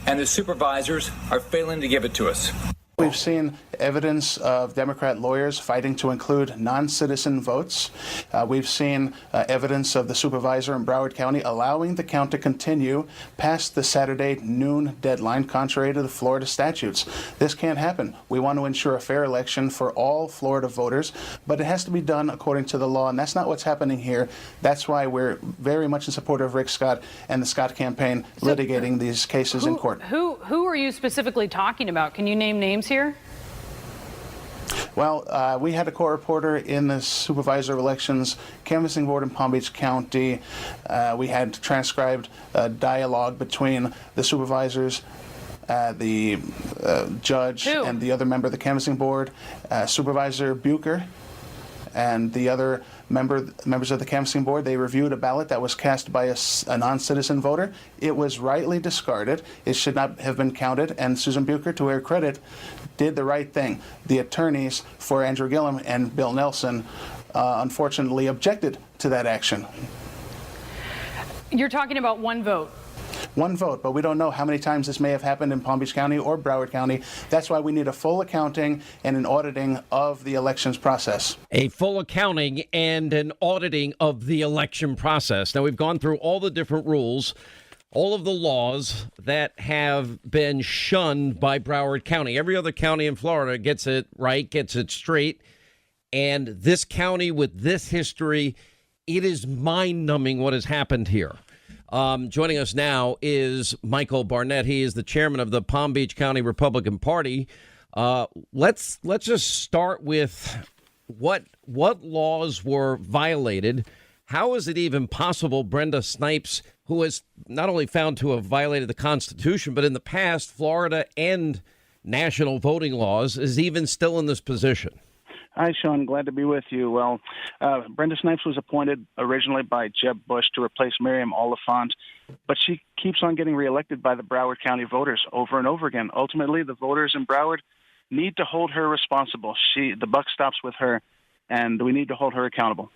and the supervisors are failing to give it to us. We've seen evidence of Democrat lawyers fighting to include non-citizen votes. We've seen evidence of the supervisor in Broward County allowing the count to continue past the Saturday noon deadline, contrary to the Florida statutes. This can't happen. We want to ensure a fair election for all Florida voters, but it has to be done according to the law, and that's not what's happening here. That's why we're very much in support of Rick Scott and the Scott campaign litigating these cases in court. Who are you specifically talking about? Can you name names here? Well, we had a court reporter in the supervisor of elections canvassing board in Palm Beach County. We had transcribed dialogue between the supervisors, the judge, and the other member of the canvassing board, Supervisor Bucher, and the other members of the canvassing board. They reviewed a ballot that was cast by a non-citizen voter. It was rightly discarded. It should not have been counted, and Susan Bucher, to her credit, did the right thing. The attorneys for Andrew Gillum and Bill Nelson unfortunately objected to that action. You're talking about one vote. One vote, but we don't know how many times this may have happened in Palm Beach County or Broward County. That's why we need a full accounting and an auditing of the elections process. A full accounting and an auditing of the election process. Now, we've gone through all the different rules, all of the laws that have been shunned by Broward County. Every other county in Florida gets it right, gets it straight. And this county with this history, it is mind-numbing what has happened here. Joining us now is Michael Barnett. He is the chairman of the Palm Beach County Republican Party. Let's just start with what laws were violated. How is it even possible Brenda Snipes, who is not only found to have violated the Constitution, but in the past, Florida and national voting laws, is even still in this position? Hi, Sean. Glad to be with you. Well, Brenda Snipes was appointed originally by Jeb Bush to replace Miriam Oliphant, but she keeps on getting reelected by the Broward County voters over and over again. Ultimately, the voters in Broward need to hold her responsible. The buck stops with her, and we need to hold her accountable.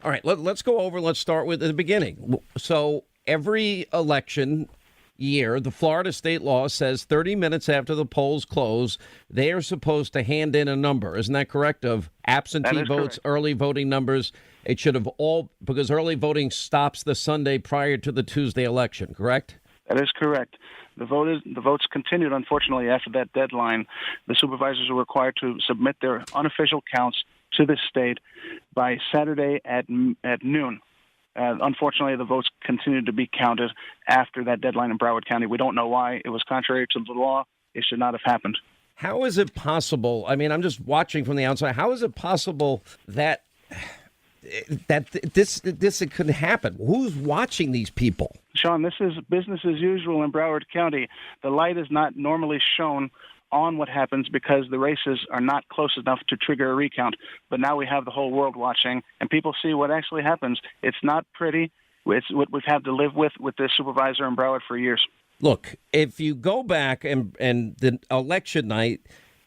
All right, let's go over. Let's start with the beginning. So every election year, the Florida state law says 30 minutes after the polls close, they are supposed to hand in a number. Isn't that correct? Of absentee votes, correct. Early voting numbers. It should have all, because early voting stops the Sunday prior to the Tuesday election, correct? That is correct. The votes continued, unfortunately, after that deadline. The supervisors were required to submit their unofficial counts to the state by Saturday at noon. Unfortunately, the votes continued to be counted after that deadline in Broward County. We don't know why. It was contrary to the law. It should not have happened. How is it possible? I mean, I'm just watching from the outside. How is it possible that this could happen? Who's watching these people? Sean, this is business as usual in Broward County. The light is not normally shown on what happens because the races are not close enough to trigger a recount. But now we have the whole world watching, and people see what actually happens. It's not pretty. It's what we've had to live with this supervisor in Broward for years. Look, if you go back and the election night,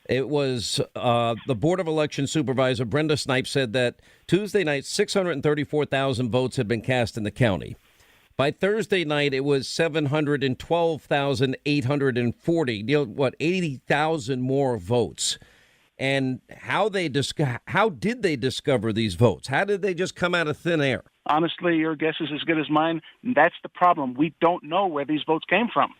it was the Board of Election Supervisor, Brenda Snipes, said that Tuesday night, 634,000 votes had been cast in the county. By Thursday night, it was 712,840. 80,000 more votes. And how did they discover these votes? How did they just come out of thin air? Honestly, your guess is as good as mine. That's the problem. We don't know where these votes came from.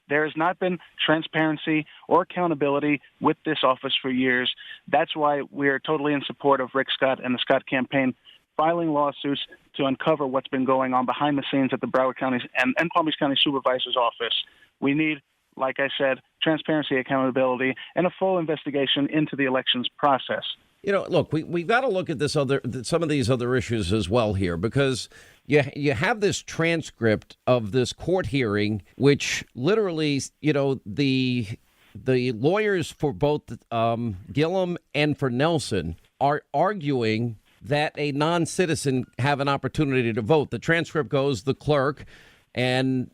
There has not been transparency or accountability with this office for years. That's why we're totally in support of Rick Scott and the Scott campaign, filing lawsuits to uncover what's been going on behind the scenes at the Broward County and Palm Beach County Supervisor's Office. We need, like I said, transparency, accountability, and a full investigation into the elections process. You know, look, we've got to look at some of these other issues as well here, because you have this transcript of this court hearing, which literally, the lawyers for both Gillum and for Nelson are arguing that a non-citizen have an opportunity to vote. The transcript goes, the clerk, and,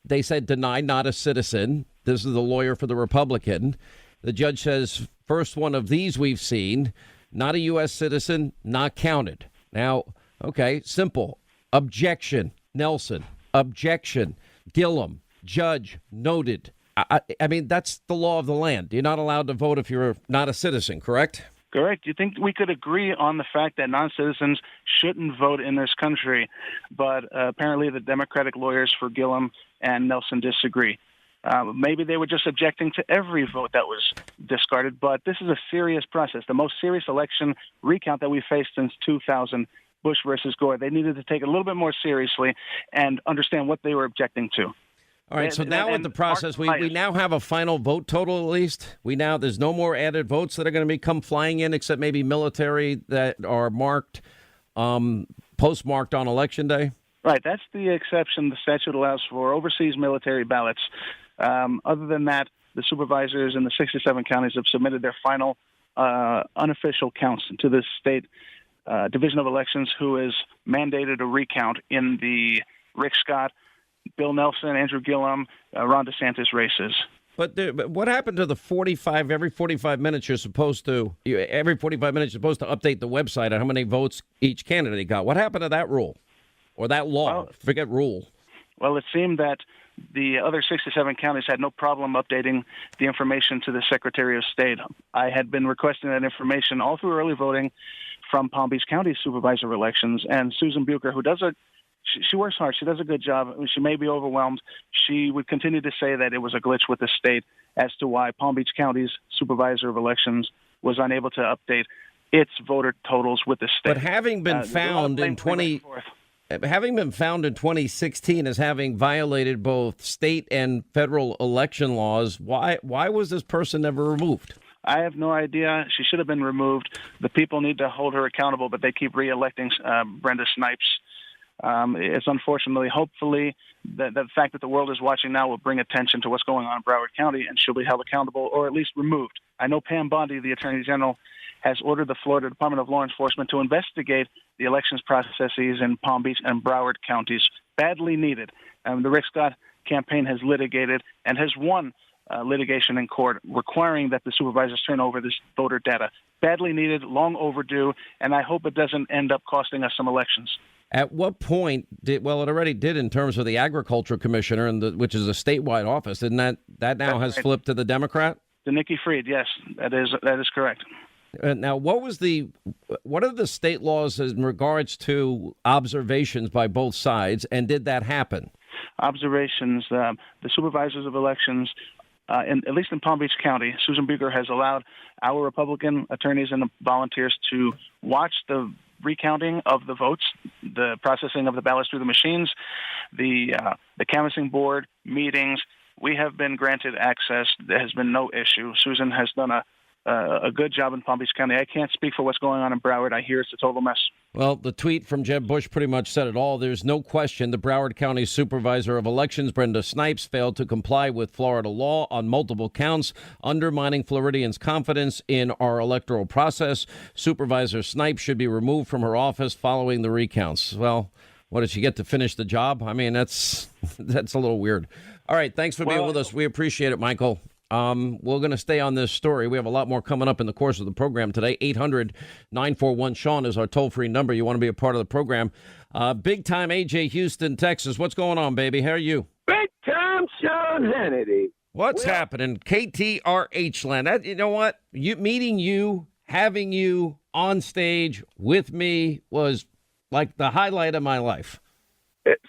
they said denied, not a citizen. This is the lawyer for the Republican. The judge says, first one of these we've seen, not a U.S. citizen, not counted. Now, okay, simple. Objection, Nelson. Objection, Gillum. Judge, noted. I mean, that's the law of the land. You're not allowed to vote if you're not a citizen, correct? Correct. You think we could agree on the fact that non-citizens shouldn't vote in this country, but apparently the Democratic lawyers for Gillum and Nelson disagree. Maybe they were just objecting to every vote that was discarded, but this is a serious process, the most serious election recount that we've faced since 2000, Bush versus Gore. They needed to take it a little bit more seriously and understand what they were objecting to. All right, so now with the process, we now have a final vote total at least. There's no more added votes that are going to come flying in, except maybe military that are marked, postmarked on Election Day. Right, that's the exception the statute allows for overseas military ballots. Other than that, the supervisors in the 67 counties have submitted their final unofficial counts to the state Division of Elections, who has mandated a recount in the Rick Scott, Bill Nelson, Andrew Gillum, Ron DeSantis races. But what happened to the 45? Every 45 minutes, you're supposed to update the website on how many votes each candidate got. What happened to that rule or that law? Well, forget rule. Well, it seemed that the other 67 counties had no problem updating the information to the Secretary of State. I had been requesting that information all through early voting from Palm Beach County Supervisor of Elections, and Susan Bucher, who does she works hard. She does a good job. She may be overwhelmed. She would continue to say that it was a glitch with the state as to why Palm Beach County's Supervisor of Elections was unable to update its voter totals with the state. But having been found in 2016 as having violated both state and federal election laws, why was this person never removed? I have no idea. She should have been removed. The people need to hold her accountable, but they keep re-electing Brenda Snipes. It's unfortunately, hopefully, the fact that the world is watching now will bring attention to what's going on in Broward County, and she'll be held accountable or at least removed. I know Pam Bondi, the Attorney General, has ordered the Florida Department of Law Enforcement to investigate the elections processes in Palm Beach and Broward counties. Badly needed. The Rick Scott campaign has litigated and has won litigation in court requiring that the supervisors turn over this voter data. Badly needed, long overdue, and I hope it doesn't end up costing us some elections. At what point it already did in terms of the Agriculture Commissioner, which is a statewide office, isn't that now has flipped to the Democrat? To Nikki Fried, yes, that is correct. Now, what are the state laws in regards to observations by both sides, and did that happen? Observations, the supervisors of elections, at least in Palm Beach County, Susan Bucher has allowed our Republican attorneys and volunteers to watch the recounting of the votes, the processing of the ballots through the machines, the canvassing board meetings. We have been granted access. There has been no issue. Susan has done a good job in Palm Beach County. I can't speak for what's going on in Broward. I hear it's a total mess. Well, the tweet from Jeb Bush pretty much said it all. There's no question the Broward County Supervisor of Elections, Brenda Snipes, failed to comply with Florida law on multiple counts, undermining Floridians' confidence in our electoral process. Supervisor Snipes should be removed from her office following the recounts. Well, what, did she get to finish the job? I mean, that's a little weird. All right, thanks for being with us. We appreciate it, Michael. We're going to stay on this story. We have a lot more coming up in the course of the program today. 800-941-SEAN is our toll-free number. You want to be a part of the program. Big time AJ Houston, Texas. What's going on, baby? How are you? Big time Sean Hannity. What's happening? KTRH land. You know what? Meeting you, having you on stage with me was like the highlight of my life.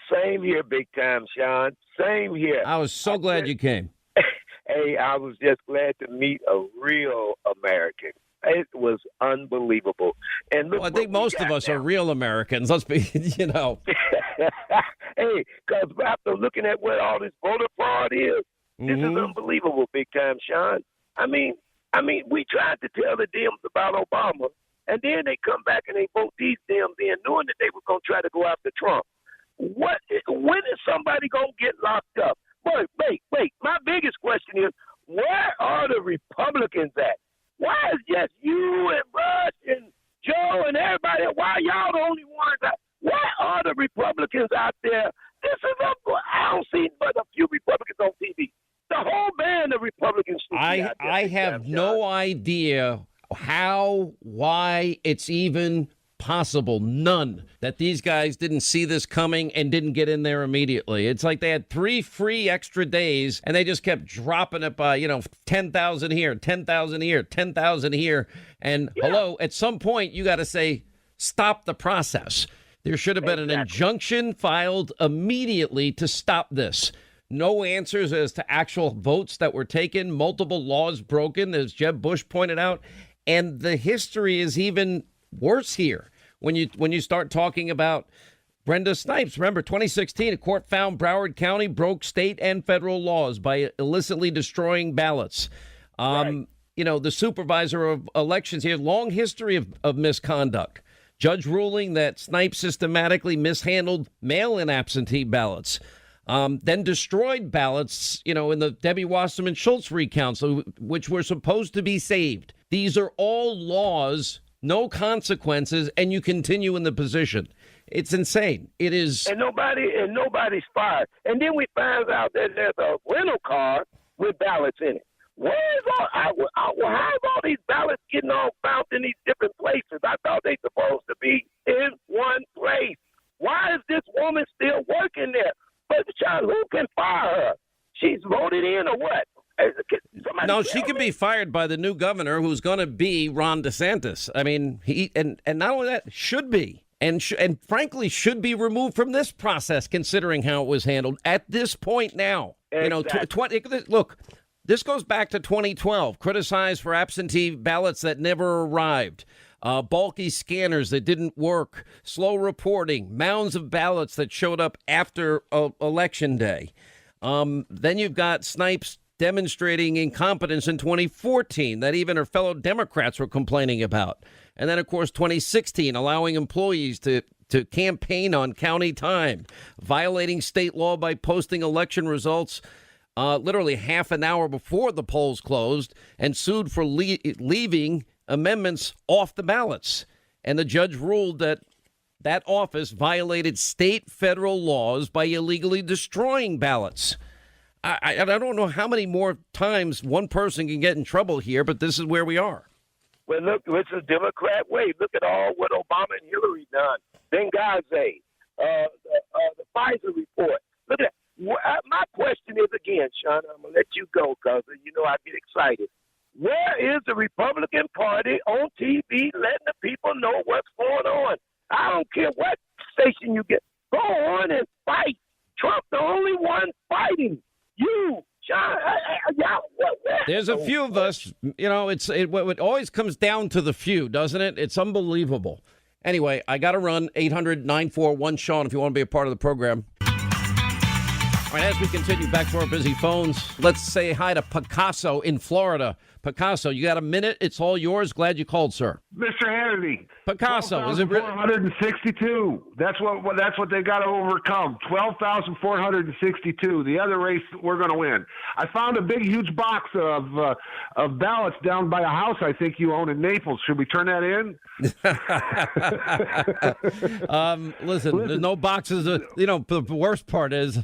Same here, big time Sean. Same here. I was so glad you came. Hey, I was just glad to meet a real American. It was unbelievable. And look, I think most of us are real Americans. Let's be, Hey, because after looking at what all this voter fraud is, this is unbelievable, big time, Sean. I mean, we tried to tell the Dems about Obama, and then they come back and they vote these Dems in, knowing that they were going to try to go after Trump. When is somebody going to get locked up? Wait. My biggest question is, where are the Republicans at? Why is just you and Rush and Joe and everybody, why are y'all the only ones out? Why are the Republicans out there? This is I don't see but a few Republicans on TV. The whole band of Republicans. I have no idea how, why it's even possible, none, that these guys didn't see this coming and didn't get in there immediately. It's like they had 3 free extra days and they just kept dropping it by, 10,000 here, 10,000 here, 10,000 here. And hello, at some point you got to say, stop the process. There should have been an injunction filed immediately to stop this. No answers as to actual votes that were taken, multiple laws broken, as Jeb Bush pointed out. And the history is even worse here when you start talking about Brenda Snipes. Remember, 2016, a court found Broward County broke state and federal laws by illicitly destroying ballots. You know, the supervisor of elections here, long history of misconduct. Judge ruling that Snipes systematically mishandled mail-in absentee ballots. Then destroyed ballots, you know, in the Debbie Wasserman Schultz recounts, which were supposed to be saved. These are all laws, no consequences, and you continue in the position. It's insane. It is. And nobody's fired. And then we find out that there's a rental car with ballots in it. Where is how is all these ballots getting all found in these different places? I thought they supposed to be in one place. Why is this woman still working there? But Sean, who can fire her? She's voted in or what? No, she can be fired by the new governor, who's going to be Ron DeSantis. I mean, he and not only that, should be and frankly should be removed from this process, considering how it was handled at this point. Now, exactly. You know, look, this goes back to 2012. Criticized for absentee ballots that never arrived. Bulky scanners that didn't work, slow reporting, mounds of ballots that showed up after Election Day. Then you've got Snipes demonstrating incompetence in 2014 that even her fellow Democrats were complaining about. And then, of course, 2016, allowing employees to campaign on county time, violating state law by posting election results literally half an hour before the polls closed, and sued for leaving amendments off the ballots. And the judge ruled that that office violated state federal laws by illegally destroying ballots. I don't know how many more times one person can get in trouble here, but this is where we are. Well, look, it's a Democrat way. Look at all what Obama and Hillary done. Benghazi, the Pfizer report. Look at that. My question is, again, Sean, I'm going to let you go because, you know, I get excited. Where is the Republican Party on TV letting the people know what's going on? I don't care what station you get. Go on and fight. Trump, the only one fighting. You, Sean, there's a few of us, you know, it always comes down to the few, doesn't it? It's unbelievable. Anyway, I got to run. 800-941-SEAN if you want to be a part of the program. All right, as we continue back to our busy phones, let's say hi to Picasso in Florida. Picasso, you got a minute? It's all yours. Glad you called, sir. Mr. Hannity. Picasso, is it 462? That's what they got to overcome. 12,462. The other race we're going to win. I found a big, huge box of ballots down by a house I think you own in Naples. Should we turn that in? Listen, there's no boxes. The worst part is,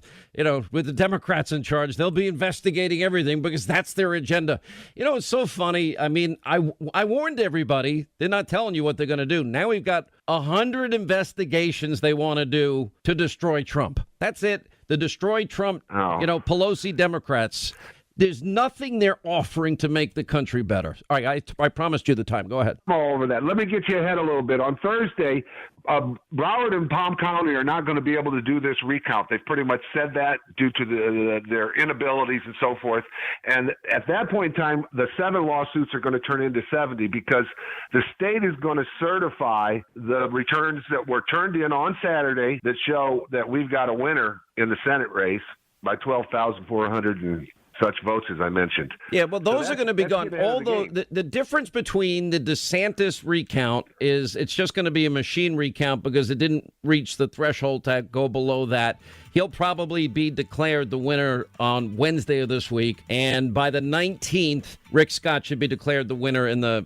with the Democrats in charge, they'll be investigating everything because that's their agenda. It's so funny. I mean, I warned everybody. They're not telling you what they're going to do. Now we've got 100 investigations they want to do to destroy Trump. That's it. The destroy Trump, Pelosi Democrats. There's nothing they're offering to make the country better. All right, I promised you the time. Go ahead. All over that. Let me get you ahead a little bit. On Thursday, Broward and Palm County are not going to be able to do this recount. They've pretty much said that due to their inabilities and so forth. And at that point in time, the 7 lawsuits are going to turn into 70 because the state is going to certify the returns that were turned in on Saturday that show that we've got a winner in the Senate race by 12,400 and such votes, as I mentioned. Yeah, well, those are going to be gone. Although the difference between the DeSantis recount is it's just going to be a machine recount because it didn't reach the threshold to go below that. He'll probably be declared the winner on Wednesday of this week, and by the 19th, Rick Scott should be declared the winner in the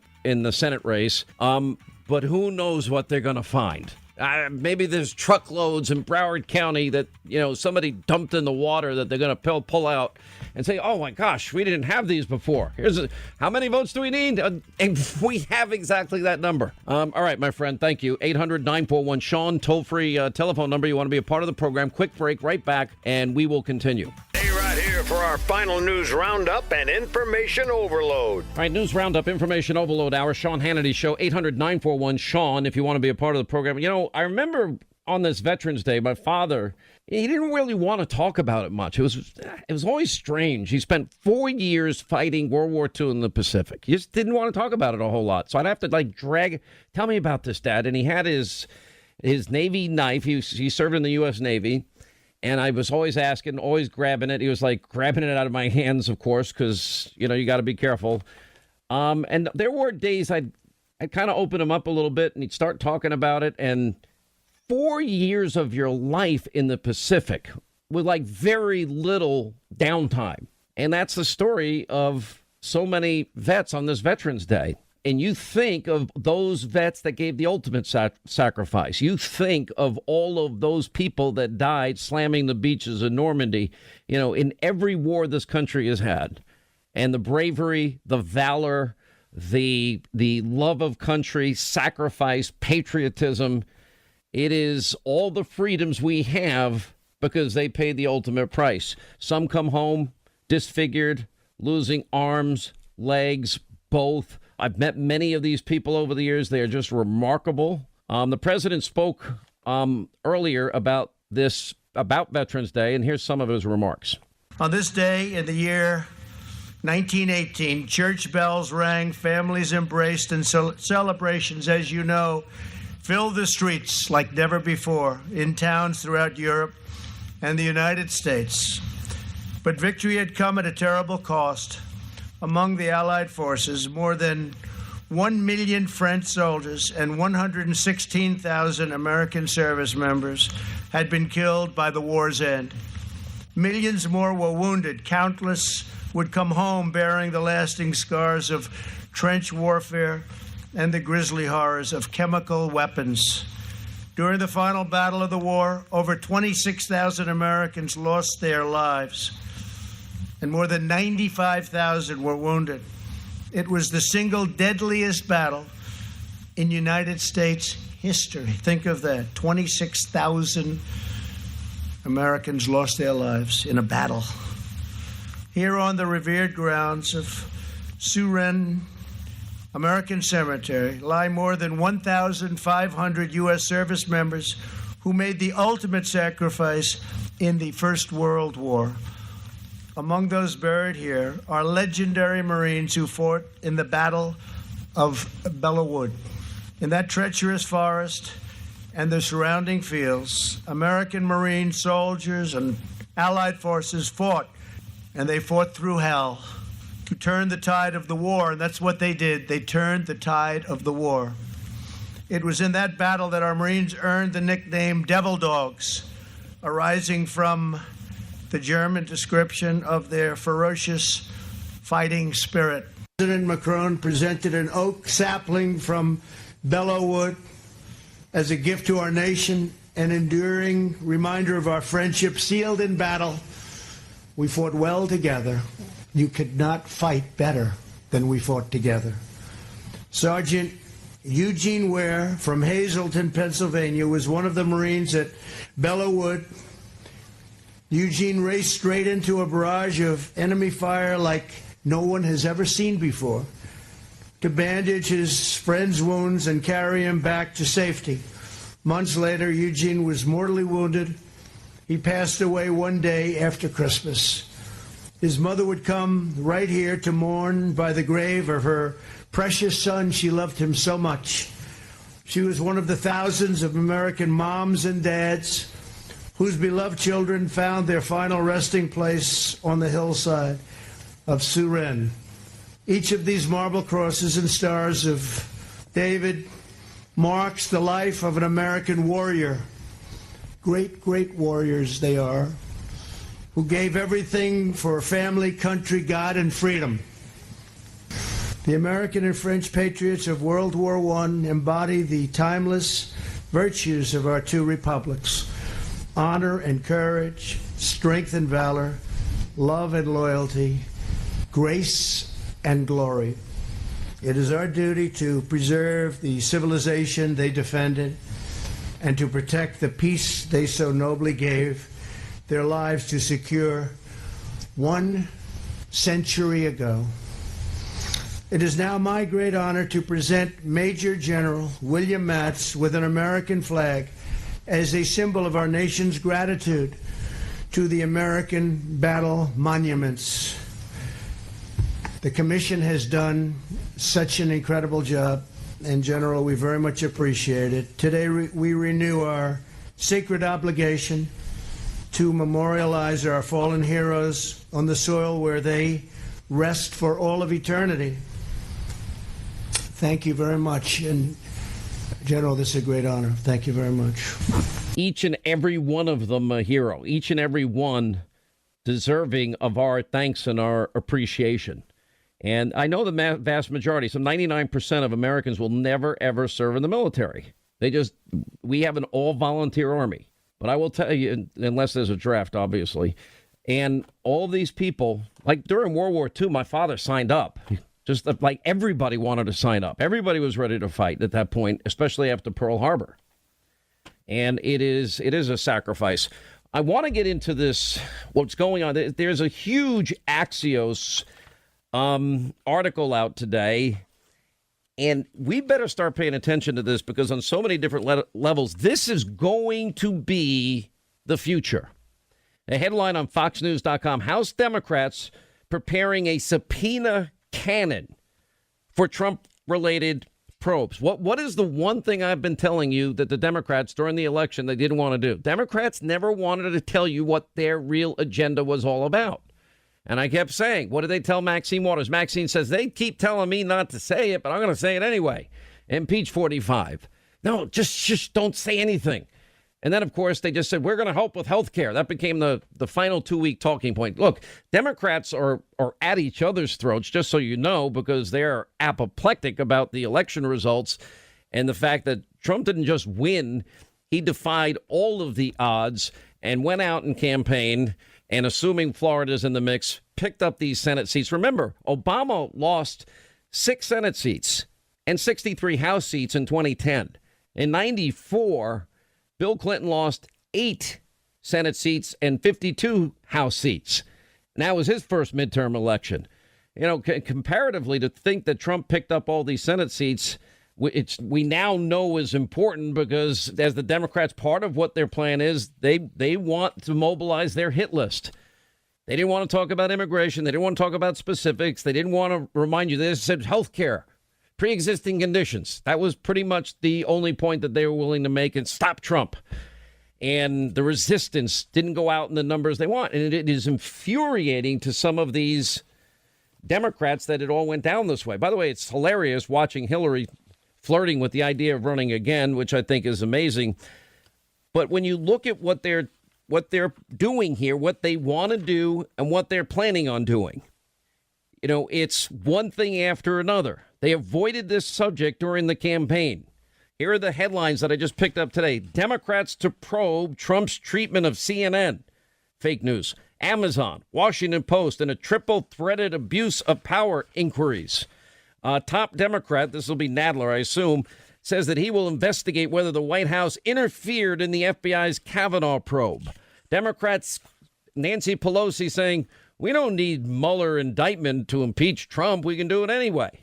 Senate race. But who knows what they're going to find? Maybe there's truckloads in Broward County that, somebody dumped in the water that they're going to pull out and say, oh, my gosh, we didn't have these before. How many votes do we need? And we have exactly that number. All right, my friend. Thank you. 800-941-SEAN, toll-free telephone number. You want to be a part of the program. Quick break, right back, and we will continue. Stay right here for our final news roundup and information overload. All right, news roundup, information overload hour. Sean Hannity Show, 800-941-SEAN if you want to be a part of the program. I remember on this Veterans Day, my father, he didn't really want to talk about it much. It was always strange. He spent 4 years fighting World War II in the Pacific. He just didn't want to talk about it a whole lot. So I'd have to tell me about this, Dad. And he had his his Navy knife. He served in the U.S. Navy. And I was always asking, always grabbing it. He was like grabbing it out of my hands, of course, because, you got to be careful. And there were days I'd kind of open him up a little bit and he'd start talking about it. And 4 years of your life in the Pacific with like very little downtime. And that's the story of so many vets on this Veterans Day. And you think of those vets that gave the ultimate sacrifice. You think of all of those people that died slamming the beaches in Normandy, in every war this country has had. And the bravery, the valor, the love of country, sacrifice, patriotism. It is all the freedoms we have because they paid the ultimate price. Some come home disfigured, losing arms, legs, both. I've met many of these people over the years. They are just remarkable. The president spoke earlier about Veterans Day, and here's some of his remarks. On this day in the year 1918, church bells rang, families embraced, and celebrations, as you know, filled the streets like never before in towns throughout Europe and the United States. But victory had come at a terrible cost. Among the Allied forces, more than 1 million French soldiers and 116,000 American service members had been killed by the war's end. Millions more were wounded. Countless would come home bearing the lasting scars of trench warfare and the grisly horrors of chemical weapons. During the final battle of the war, over 26,000 Americans lost their lives, and more than 95,000 were wounded. It was the single deadliest battle in United States history. Think of that. 26,000 Americans lost their lives in a battle. Here on the revered grounds of Suren American Cemetery lie more than 1,500 U.S. service members who made the ultimate sacrifice in the First World War. Among those buried here are legendary Marines who fought in the Battle of Belleau Wood. In that treacherous forest and the surrounding fields, American Marine soldiers and Allied forces fought, and they fought through hell to turn the tide of the war, and that's what they did. They turned the tide of the war. It was in that battle that our Marines earned the nickname Devil Dogs, arising from the German description of their ferocious fighting spirit. President Macron presented an oak sapling from Belleau Wood as a gift to our nation, an enduring reminder of our friendship sealed in battle. We fought well together. You could not fight better than we fought together. Sergeant Eugene Ware from Hazleton, Pennsylvania, was one of the Marines at Belleau Wood. Eugene raced straight into a barrage of enemy fire like no one has ever seen before to bandage his friend's wounds and carry him back to safety. Months later, Eugene was mortally wounded. He passed away one day after Christmas. His mother would come right here to mourn by the grave of her precious son. She loved him so much. She was one of the thousands of American moms and dads whose beloved children found their final resting place on the hillside of Suren. Each of these marble crosses and stars of David marks the life of an American warrior. Great, great warriors they are, who gave everything for family, country, God, and freedom. The American and French patriots of World War I embody the timeless virtues of our two republics: honor and courage, strength and valor, love and loyalty, grace and glory. It is our duty to preserve the civilization they defended and to protect the peace they so nobly gave their lives to secure 1 century ago. It is now my great honor to present Major General William Matz with an American flag as a symbol of our nation's gratitude to the American battle monuments. The Commission has done such an incredible job. and General, we very much appreciate it. Today we renew our sacred obligation to memorialize our fallen heroes on the soil where they rest for all of eternity. Thank you very much. And General, this is a great honor. Thank you very much. Each and every one of them a hero. Each and every one deserving of our thanks and our appreciation. And I know the vast majority, some 99% of Americans will never, ever serve in the military. We have an all-volunteer army. But I will tell you, unless there's a draft, obviously, and all these people, like during World War II, my father signed up. Just like everybody wanted to sign up. Everybody was ready to fight at that point, especially after Pearl Harbor. And it is a sacrifice. I want to get into this, what's going on. There's a huge Axios article out today, and we better start paying attention to this because on so many different levels, this is going to be the future. A headline on FoxNews.com, House Democrats preparing a subpoena cannon for Trump-related probes. What is the one thing I've been telling you that the Democrats during the election they didn't want to do? Democrats never wanted to tell you what their real agenda was all about. And I kept saying, what did they tell Maxine Waters? Maxine says, they keep telling me not to say it, but I'm going to say it anyway. Impeach 45. No, just don't say anything. And then, of course, they just said, we're going to help with health care. That became the final 2-week talking point. Look, Democrats are at each other's throats, just so you know, because they're apoplectic about the election results and the fact that Trump didn't just win. He defied all of the odds and went out and campaigned. And assuming Florida's in the mix, picked up these Senate seats. Remember, Obama lost 6 Senate seats and 63 House seats in 2010. In 94, Bill Clinton lost 8 Senate seats and 52 House seats. And that was his first midterm election. You know, comparatively, to think that Trump picked up all these Senate seats, we now know is important because as the Democrats, part of what their plan is, they want to mobilize their hit list. They didn't want to talk about immigration. They didn't want to talk about specifics. They didn't want to remind you. They said health care, pre-existing conditions. That was pretty much the only point that they were willing to make and stop Trump. And the resistance didn't go out in the numbers they want. And it is infuriating to some of these Democrats that it all went down this way. By the way, it's hilarious watching Hillary flirting with the idea of running again, which I think is amazing. But when you look at what they're doing here, what they want to do and what they're planning on doing, you know, it's one thing after another. They avoided this subject during the campaign. Here are the headlines that I just picked up today. Democrats to probe Trump's treatment of CNN. Fake news. Amazon, Washington Post, and a triple-threaded abuse of power inquiries. Top Democrat, this will be Nadler, I assume, says that he will investigate whether the White House interfered in the FBI's Kavanaugh probe. Democrats, Nancy Pelosi saying, we don't need Mueller indictment to impeach Trump. We can do it anyway.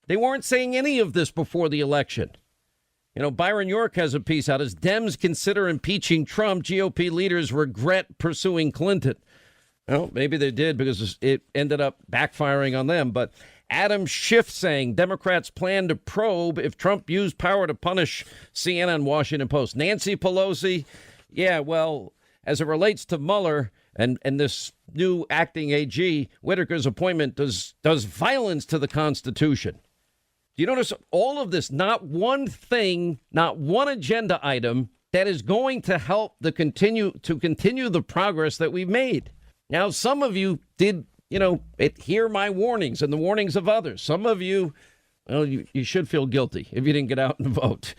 They weren't saying any of this before the election. You know, Byron York has a piece out as Dems consider impeaching Trump. GOP leaders regret pursuing Clinton. Well, maybe they did because it ended up backfiring on them. But Adam Schiff saying Democrats plan to probe if Trump used power to punish CNN, Washington Post. Nancy Pelosi, yeah, well, as it relates to Mueller and this new acting AG, Whitaker's appointment does violence to the Constitution. Do you notice all of this? Not one thing, not one agenda item that is going to help continue the progress that we've made. Now, some of you did, hear my warnings and the warnings of others. Some of you, well, you should feel guilty if you didn't get out and vote.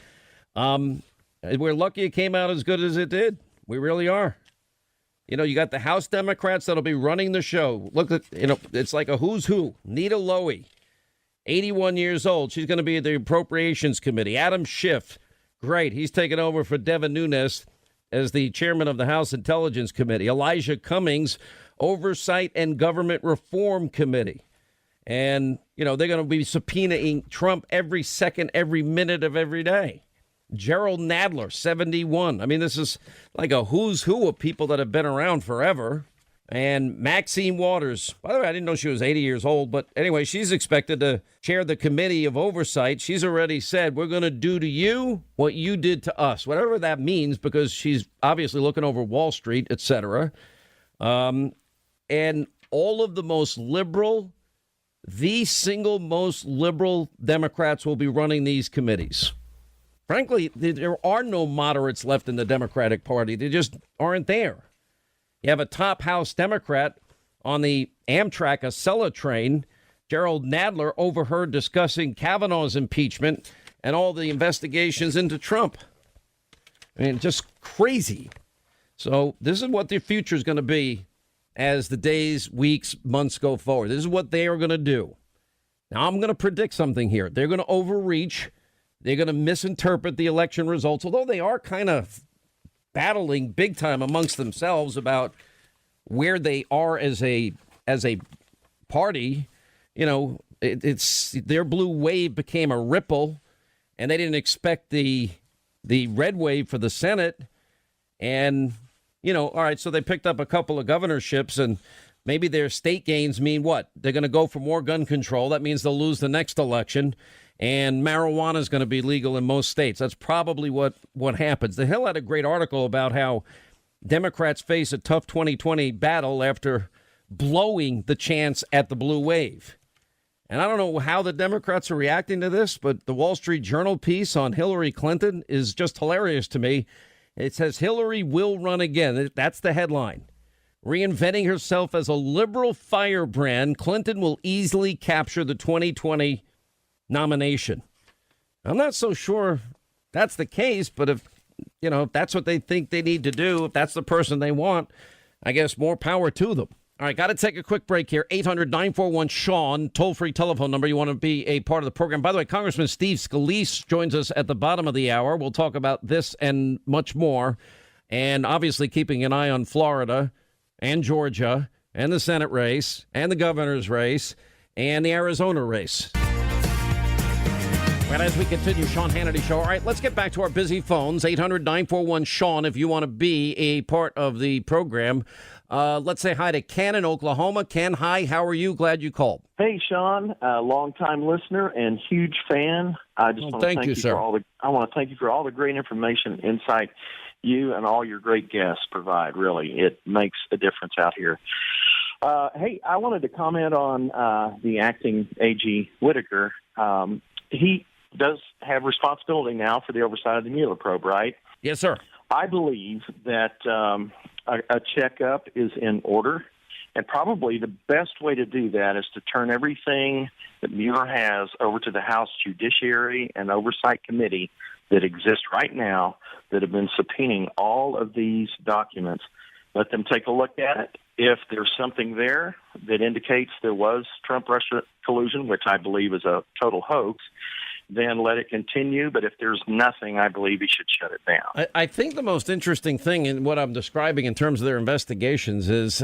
We're lucky it came out as good as it did. We really are. You got the House Democrats that'll be running the show. Look at, it's like a who's who. Nita Lowey, 81 years old. She's going to be at the Appropriations Committee. Adam Schiff, great. He's taken over for Devin Nunes as the chairman of the House Intelligence Committee. Elijah Cummings, Oversight and Government Reform Committee. And, they're going to be subpoenaing Trump every second, every minute of every day. Gerald Nadler, 71. I mean, this is like a who's who of people that have been around forever. And Maxine Waters, by the way, I didn't know she was 80 years old, but anyway, she's expected to chair the Committee of Oversight. She's already said, we're going to do to you what you did to us, whatever that means, because she's obviously looking over Wall Street, et cetera. And all of the most liberal, the single most liberal Democrats will be running these committees. Frankly, there are no moderates left in the Democratic Party. They just aren't there. You have a top House Democrat on the Amtrak Acela train. Gerald Nadler overheard discussing Kavanaugh's impeachment and all the investigations into Trump. I mean, just crazy. So this is what the future is going to be as the days, weeks, months go forward. This is what they are going to do. Now, I'm going to predict something here. They're going to overreach. They're going to misinterpret the election results, although they are kind of battling big time amongst themselves about where they are as a party. You know, it's their blue wave became a ripple, and they didn't expect the red wave for the Senate. And, you know, all right, so they picked up a couple of governorships, and maybe their state gains mean what? They're going to go for more gun control. That means they'll lose the next election. And marijuana is going to be legal in most states. That's probably what happens. The Hill had a great article about how Democrats face a tough 2020 battle after blowing the chance at the blue wave. And I don't know how the Democrats are reacting to this, but the Wall Street Journal piece on Hillary Clinton is just hilarious to me. It says Hillary will run again. That's the headline. Reinventing herself as a liberal firebrand, Clinton will easily capture the 2020 nomination. I'm not so sure that's the case, but if that's what they think they need to do, if that's the person they want, I guess more power to them. All right, got to take a quick break here. 800-941-SEAN, toll-free telephone number. You want to be a part of the program. By the way, Congressman Steve Scalise joins us at the bottom of the hour. We'll talk about this and much more, and obviously keeping an eye on Florida and Georgia and the Senate race and the governor's race and the Arizona race. And as we continue, Sean Hannity Show. All right, let's get back to our busy phones. 800-941-SEAN if you want to be a part of the program. Let's say hi to Ken in Oklahoma. Ken, hi. How are you? Glad you called. Hey, Sean, longtime listener and huge fan. I just want to thank you sir. I want to thank you for all the great information, insight you and all your great guests provide. Really, it makes a difference out here. Hey, I wanted to comment on the acting AG Whitaker. He does have responsibility now for the oversight of the Mueller probe, right? Yes, sir. I believe that a checkup is in order, and probably the best way to do that is to turn everything that Mueller has over to the House Judiciary and Oversight Committee that exists right now that have been subpoenaing all of these documents. Let them take a look at it. If there's something there that indicates there was Trump-Russia collusion, which I believe is a total hoax, then let it continue. But if there's nothing, I believe he should shut it down. I think the most interesting thing in what I'm describing in terms of their investigations is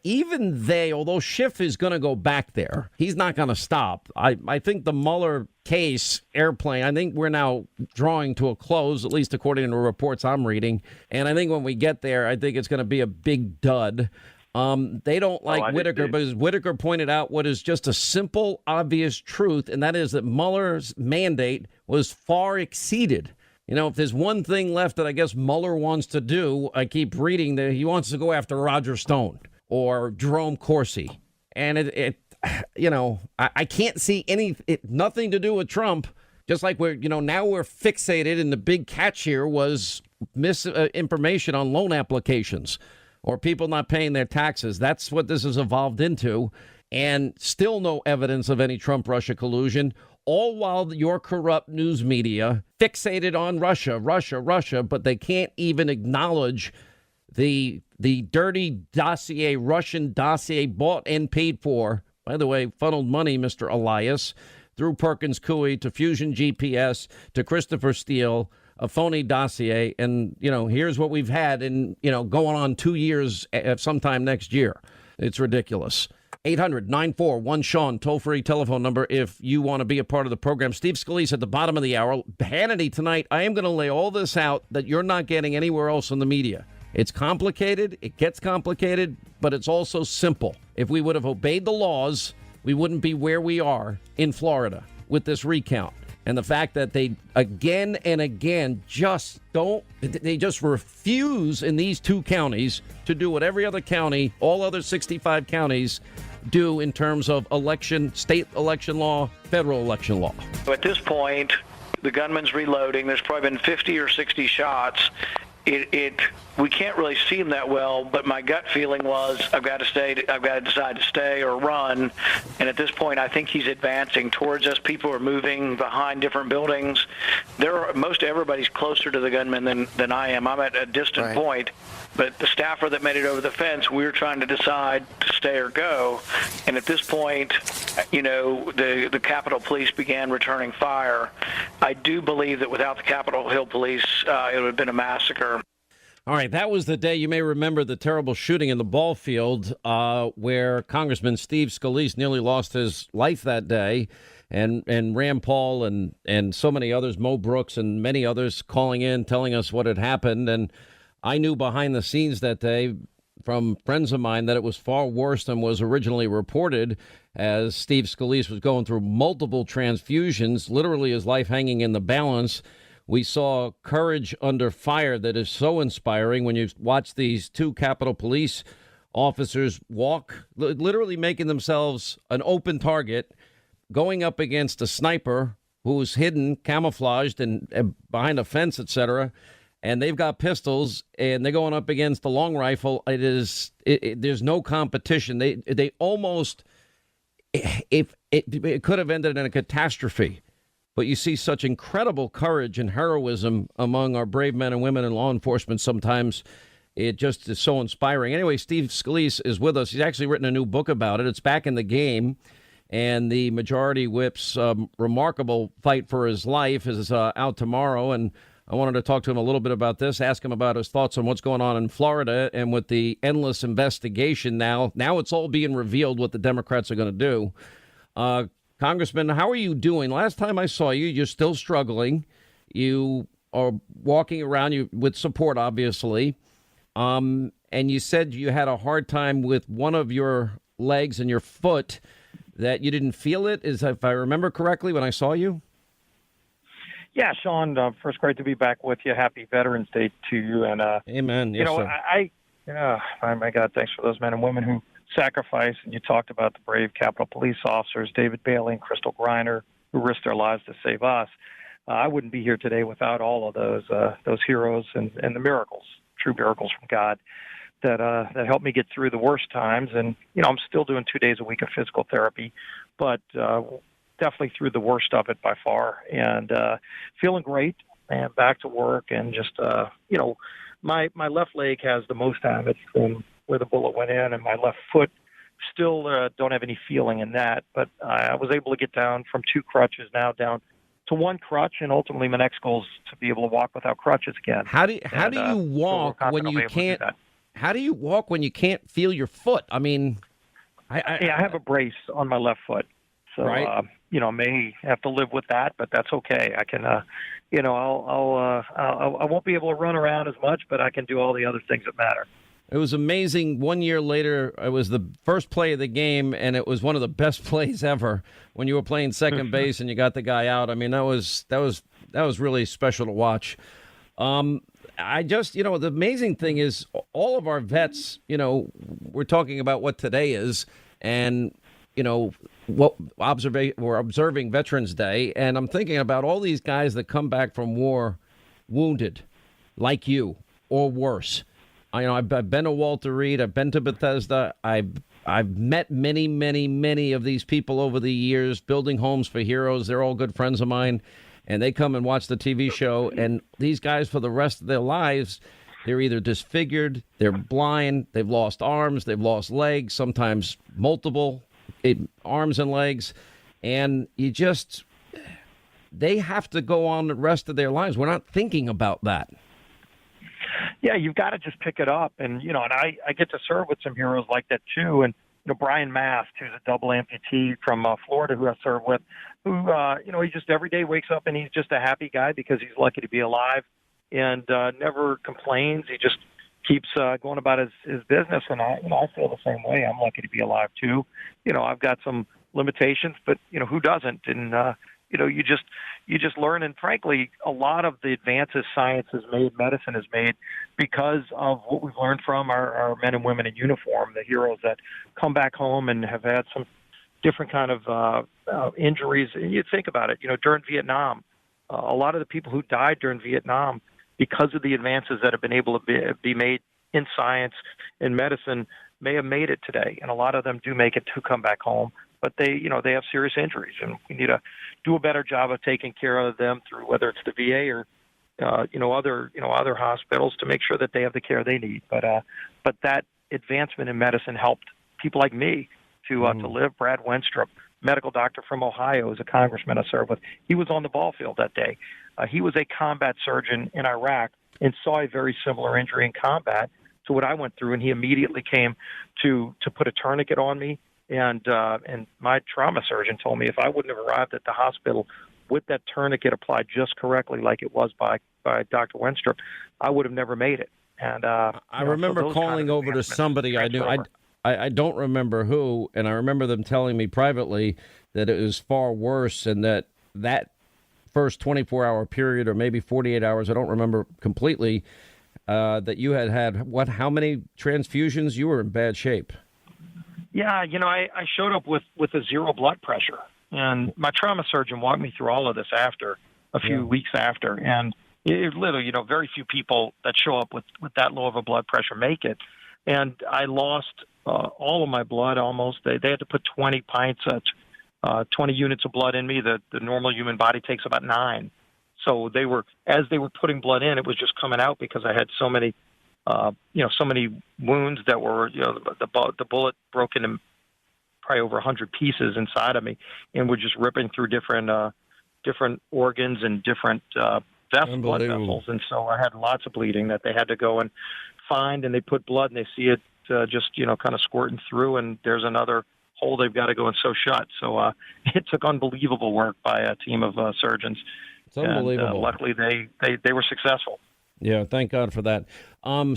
even they, although Schiff is going to go back there, he's not going to stop. I think the Mueller case, airplane, I think we're now drawing to a close, at least according to reports I'm reading. And I think when we get there, I think it's going to be a big dud. They don't like Whitaker, but as Whitaker pointed out, what is just a simple, obvious truth, and that is that Mueller's mandate was far exceeded. You know, if there's one thing left that I guess Mueller wants to do, I keep reading that he wants to go after Roger Stone or Jerome Corsi. And I can't see nothing to do with Trump, just like now we're fixated, and the big catch here was misinformation on loan applications or people not paying their taxes. That's what this has evolved into, and still no evidence of any Trump-Russia collusion, all while your corrupt news media fixated on Russia, but they can't even acknowledge the dirty dossier, Russian dossier bought and paid for, by the way, funneled money, Mr. Elias, through Perkins Coie to Fusion GPS to Christopher Steele, a phony dossier. And, here's what we've had in, going on 2 years sometime next year. It's ridiculous. 800-941-SEAN, toll-free telephone number if you want to be a part of the program. Steve Scalise at the bottom of the hour. Hannity tonight, I am going to lay all this out that you're not getting anywhere else in the media. It's complicated. It gets complicated, but it's also simple. If we would have obeyed the laws, we wouldn't be where we are in Florida with this recount. And the fact that they again and again just refuse in these two counties to do what every other county, all other 65 counties do in terms of election, state election law, federal election law. At this point, the gunman's reloading. There's probably been 50 or 60 shots. We can't really see him that well, but my gut feeling was I've got to decide to stay or run. And at this point, I think he's advancing towards us. People are moving behind different buildings. Most everybody's closer to the gunman than I am. I'm at a distant point. But the staffer that made it over the fence, we were trying to decide to stay or go. And at this point, the Capitol Police began returning fire. I do believe that without the Capitol Hill Police, it would have been a massacre. All right, that was the day, you may remember, the terrible shooting in the ball field where Congressman Steve Scalise nearly lost his life that day. And Rand Paul and so many others, Mo Brooks and many others calling in, telling us what had happened. And I knew behind the scenes that day from friends of mine that it was far worse than was originally reported, as Steve Scalise was going through multiple transfusions, literally his life hanging in the balance. We saw courage under fire that is so inspiring when you watch these two Capitol Police officers walk, literally making themselves an open target, going up against a sniper who's hidden, camouflaged, and behind a fence, etc., and they've got pistols, and they're going up against the long rifle. There's no competition. They almost, if it could have ended in a catastrophe. But you see such incredible courage and heroism among our brave men and women in law enforcement. Sometimes it just is so inspiring. Anyway, Steve Scalise is with us. He's actually written a new book about it. It's Back in the Game. And the Majority Whip's remarkable fight for his life is out tomorrow. And I wanted to talk to him a little bit about this, ask him about his thoughts on what's going on in Florida and with the endless investigation now. Now it's all being revealed what the Democrats are going to do. Congressman, how are you doing? Last time I saw you, you're still struggling. You are walking around with support, obviously. And you said you had a hard time with one of your legs and your foot, that you didn't feel it, if I remember correctly, when I saw you? Yeah, Sean, first, great to be back with you. Happy Veterans Day to you. And amen. Yes, sir. Oh my God, thanks for those men and women who sacrifice. And you talked about the brave Capitol Police officers, David Bailey and Crystal Griner, who risked their lives to save us. I wouldn't be here today without all of those heroes and the miracles, true miracles from God, that helped me get through the worst times. And I'm still doing 2 days a week of physical therapy, but definitely through the worst of it by far, and feeling great and back to work. And just my left leg has the most damage from where the bullet went in, and my left foot still don't have any feeling in that. But I was able to get down from 2 crutches now down to 1 crutch, and ultimately my next goal is to be able to walk without crutches again. How do you walk when you can't? How do you walk when you can't feel your foot? I mean, I have a brace on my left foot, so right. May have to live with that, but that's okay. I can, I won't be able to run around as much, but I can do all the other things that matter. It was amazing. 1 year later, it was the first play of the game, and it was one of the best plays ever when you were playing second base and you got the guy out. I mean, that was really special to watch. I just, the amazing thing is all of our vets, we're talking about what today is, and, we're observing Veterans Day, and I'm thinking about all these guys that come back from war wounded, like you, or worse. I've been to Walter Reed. I've been to Bethesda. I've met many, many, many of these people over the years, building homes for heroes. They're all good friends of mine, and they come and watch the TV show. And these guys, for the rest of their lives, they're either disfigured, they're blind, they've lost arms, they've lost legs, sometimes multiple arms and legs, and they have to go on the rest of their lives. We're not thinking about that. Yeah, you've got to just pick it up. And, and I get to serve with some heroes like that, too. And, Brian Mast, who's a double amputee from Florida who I serve with, who, he just every day wakes up and he's just a happy guy because he's lucky to be alive and never complains. He just keeps going about his business. And I feel the same way. I'm lucky to be alive too. I've got some limitations, but who doesn't? And you just learn. And frankly, a lot of the advances science has made, medicine has made, because of what we've learned from our men and women in uniform, the heroes that come back home and have had some different kind of injuries. And you think about it, during Vietnam, a lot of the people who died during Vietnam, because of the advances that have been able to be made in science and medicine, may have made it today. And a lot of them do make it to come back home, but they have serious injuries, and we need to do a better job of taking care of them through, whether it's the VA or other hospitals, to make sure that they have the care they need. But that advancement in medicine helped people like me to live. Brad Wenstrup, medical doctor from Ohio, is a congressman I served with. He was on the ball field that day. He was a combat surgeon in Iraq and saw a very similar injury in combat to what I went through, and he immediately came to put a tourniquet on me. And my trauma surgeon told me if I wouldn't have arrived at the hospital with that tourniquet applied just correctly, like it was by Dr. Wenstrup, I would have never made it. And I remember calling over to somebody I knew. I don't remember who, and I remember them telling me privately that it was far worse, and that first 24-hour period, or maybe 48 hours, I don't remember completely, that you had how many transfusions? You were in bad shape. Yeah, I showed up with a zero blood pressure, and my trauma surgeon walked me through all of this after a few weeks after, and it literally, very few people that show up with that low of a blood pressure make it, and I lost all of my blood almost. They had to put 20 pints, 20 units of blood in me. The normal human body takes about 9. So as they were putting blood in, it was just coming out because I had so many wounds that were, the bullet broke into probably over 100 pieces inside of me, and were just ripping through different organs and different blood vessels. And so I had lots of bleeding that they had to go and find, and they put blood and they see it just kind of squirting through, and there's another hole they've got to go and sew shut. So it took unbelievable work by a team of surgeons. It's unbelievable. And, luckily, they were successful. Yeah, thank God for that.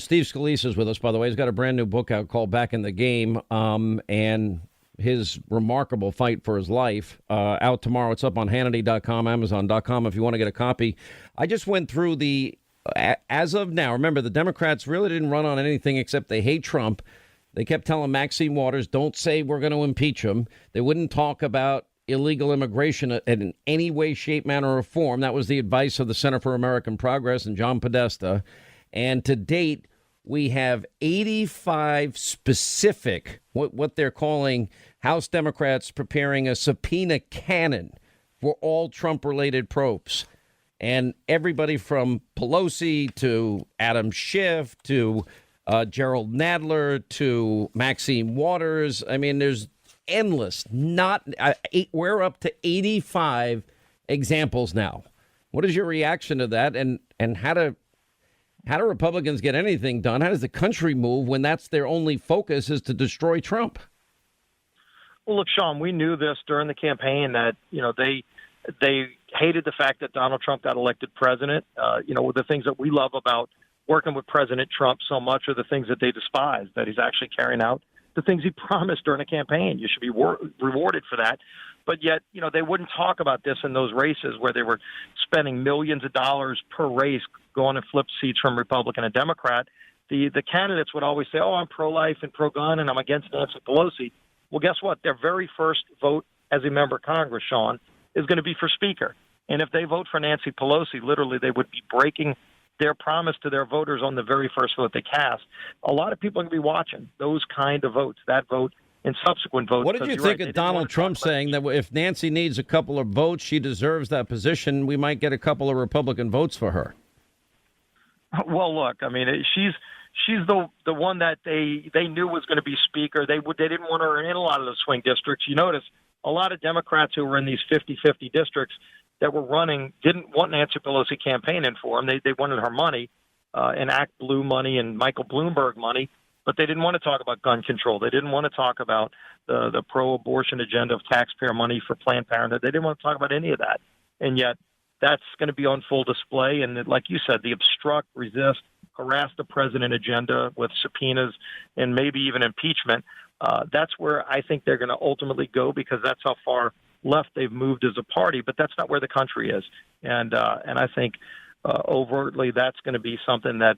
Steve Scalise is with us, by the way. He's got a brand new book out called Back in the Game, and his remarkable fight for his life. Out tomorrow. It's up on Hannity.com, Amazon.com if you want to get a copy. I just went through as of now, remember, the Democrats really didn't run on anything except they hate Trump. They kept telling Maxine Waters, don't say we're going to impeach him. They wouldn't talk about illegal immigration in any way, shape, manner, or form. That was the advice of the Center for American Progress and John Podesta. And to date, we have 85 specific, what they're calling House Democrats preparing a subpoena cannon for all Trump-related probes. And everybody from Pelosi to Adam Schiff to Gerald Nadler to Maxine Waters. I mean, there's endless. We're up to 85 examples now. What is your reaction to that? And how do Republicans get anything done? How does the country move when that's their only focus is to destroy Trump? Well, look, Sean, we knew this during the campaign that, they hated the fact that Donald Trump got elected president. The things that we love about working with President Trump so much are the things that they despise, that he's actually carrying out the things he promised during a campaign. You should be rewarded for that. But yet, they wouldn't talk about this in those races where they were spending millions of dollars per race going and flip seats from Republican and Democrat. The candidates would always say, I'm pro-life and pro-gun and I'm against Nancy Pelosi. Well, guess what? Their very first vote as a member of Congress, Sean, is going to be for Speaker. And if they vote for Nancy Pelosi, literally they would be breaking their promise to their voters on the very first vote they cast. A lot of people are going to be watching those kind of votes, that vote and subsequent votes. What did you think of Donald Trump saying that if Nancy needs a couple of votes, she deserves that position, we might get a couple of Republican votes for her? Well, look, I mean, she's the one that they knew was going to be Speaker. They didn't want her in a lot of the swing districts. You notice a lot of Democrats who were in these 50-50 districts that were running didn't want Nancy Pelosi campaigning for them. They wanted her money, and Act Blue money and Michael Bloomberg money, but they didn't want to talk about gun control. They didn't want to talk about the pro-abortion agenda of taxpayer money for Planned Parenthood. They didn't want to talk about any of that. And yet that's going to be on full display. And like you said, the obstruct, resist, harass the president agenda with subpoenas and maybe even impeachment. That's where I think they're going to ultimately go, because that's how far left they've moved as a party. But that's not where the country is, and I think overtly that's going to be something that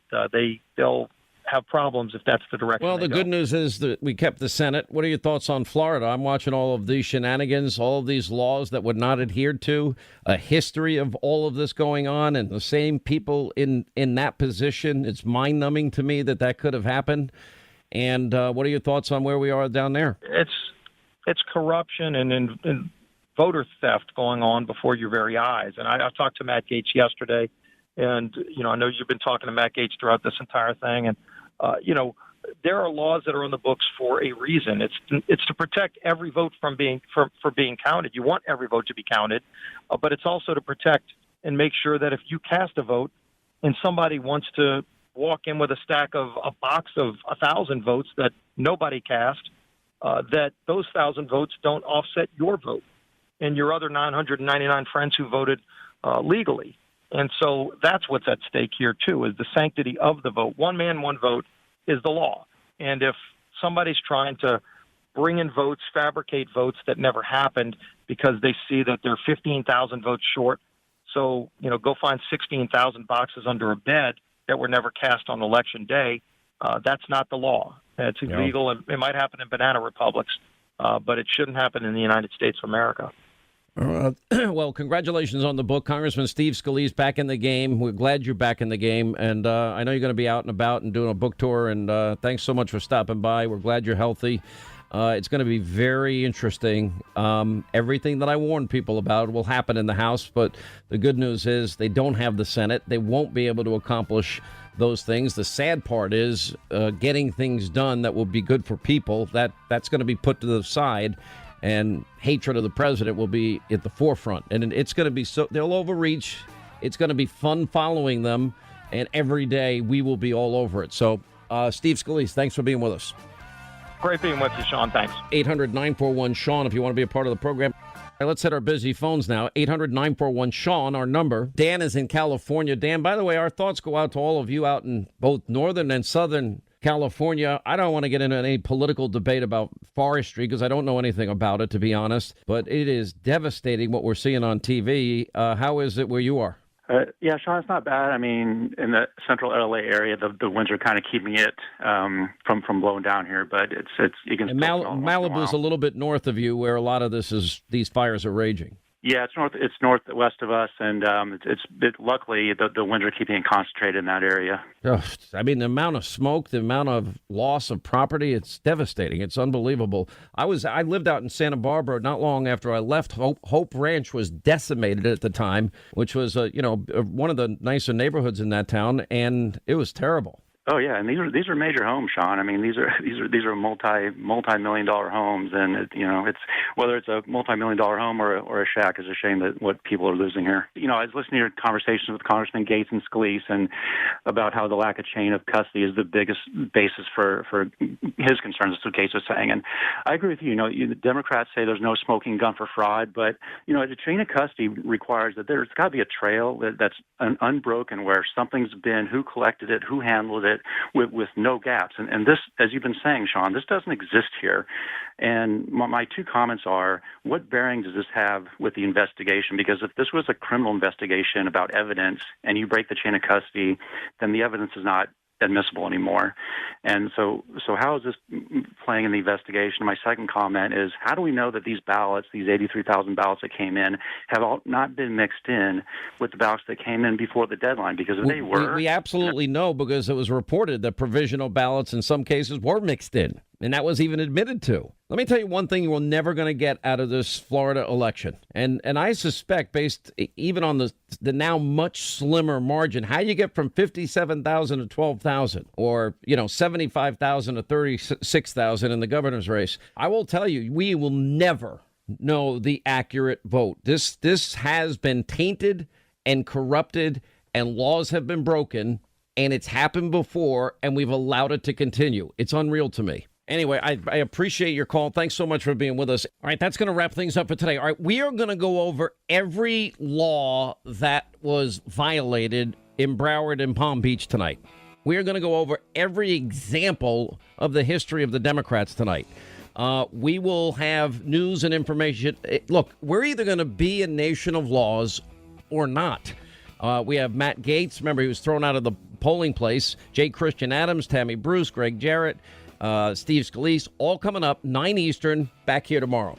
they'll have problems if that's the direction. Well, the good news is that we kept the Senate. What are your thoughts on Florida? I'm watching all of these shenanigans, all of these laws that would not adhere to, a history of all of this going on, and the same people in that position. It's mind-numbing to me that could have happened. And what are your thoughts on where we are down there? It's corruption and voter theft going on before your very eyes. And I talked to Matt Gaetz yesterday, and I know you've been talking to Matt Gaetz throughout this entire thing, and there are laws that are on the books for a reason. It's to protect every vote from being counted. You want every vote to be counted, but it's also to protect and make sure that if you cast a vote and somebody wants to walk in with a box of 1,000 votes that nobody cast, that those 1,000 votes don't offset your vote and your other 999 friends who voted legally. And so that's what's at stake here, too, is the sanctity of the vote. One man, one vote is the law. And if somebody's trying to bring in votes, fabricate votes that never happened because they see that they're 15,000 votes short, so, go find 16,000 boxes under a bed that were never cast on Election Day, that's not the law. It's illegal. And it might happen in banana republics, but it shouldn't happen in the United States of America. Well, congratulations on the book. Congressman Steve Scalise back in the game. We're glad you're back in the game. And I know you're going to be out and about and doing a book tour. And thanks so much for stopping by. We're glad you're healthy. It's going to be very interesting. Everything that I warned people about will happen in the House. But the good news is they don't have the Senate. They won't be able to accomplish those things. The sad part is getting things done that will be good for people. That's going to be put to the side. And hatred of the president will be at the forefront. And it's going to be they'll overreach. It's going to be fun following them. And every day we will be all over it. So, Steve Scalise, thanks for being with us. Great being with you, Sean. Thanks. 800-941-SEAN if you want to be a part of the program. All right, let's hit our busy phones now. 800-941-SEAN, our number. Dan is in California. Dan, by the way, our thoughts go out to all of you out in both northern and southern California. I don't want to get into any political debate about forestry because I don't know anything about it, to be honest. But it is devastating what we're seeing on TV. How is it where you are? Yeah, Sean, it's not bad. I mean, in the central LA area, the winds are kind of keeping it from blowing down here. But it's you can. And Malibu's a little bit north of you, where a lot of these fires are raging. Yeah, it's northwest of us, and luckily the winds are keeping it concentrated in that area. I mean, the amount of smoke, the amount of loss of property, it's devastating. It's unbelievable. I lived out in Santa Barbara not long after I left. Hope Ranch was decimated at the time, which was one of the nicer neighborhoods in that town, and it was terrible. Oh yeah, and these are major homes, Sean. I mean, these are multi-million-dollar homes, and it's whether it's a multi-million-dollar home or a shack is a shame that what people are losing here. I was listening to your conversations with Congressman Gaetz and Scalise, and about how the lack of chain of custody is the biggest basis for his concerns. That's what Gaetz was saying, and I agree with you. The Democrats say there's no smoking gun for fraud, but the chain of custody requires that there's got to be a trail that's unbroken, where something's been, who collected it, who handled it, with no gaps. And this, as you've been saying, Sean, this doesn't exist here. And my two comments are, what bearing does this have with the investigation? Because if this was a criminal investigation about evidence and you break the chain of custody, then the evidence is not admissible anymore. And so how is this playing in the investigation? My second comment is, how do we know that these ballots, these 83,000 ballots that came in, have all not been mixed in with the ballots that came in before the deadline? Because if they were... We absolutely know, because it was reported that provisional ballots in some cases were mixed in. And that was even admitted to. Let me tell you one thing you're never going to get out of this Florida election. And I suspect, based even on the now much slimmer margin, how you get from 57,000 to 12,000 or, 75,000 to 36,000 in the governor's race. I will tell you, we will never know the accurate vote. This has been tainted and corrupted, and laws have been broken, and it's happened before, and we've allowed it to continue. It's unreal to me. Anyway, I appreciate your call. Thanks so much for being with us. All right, that's going to wrap things up for today. All right, we are going to go over every law that was violated in Broward and Palm Beach tonight. We are going to go over every example of the history of the Democrats tonight. We will have news and information. Look, we're either going to be a nation of laws or not. We have Matt Gaetz. Remember, he was thrown out of the polling place. J. Christian Adams, Tammy Bruce, Greg Jarrett, Steve Scalise, all coming up 9 Eastern, back here tomorrow.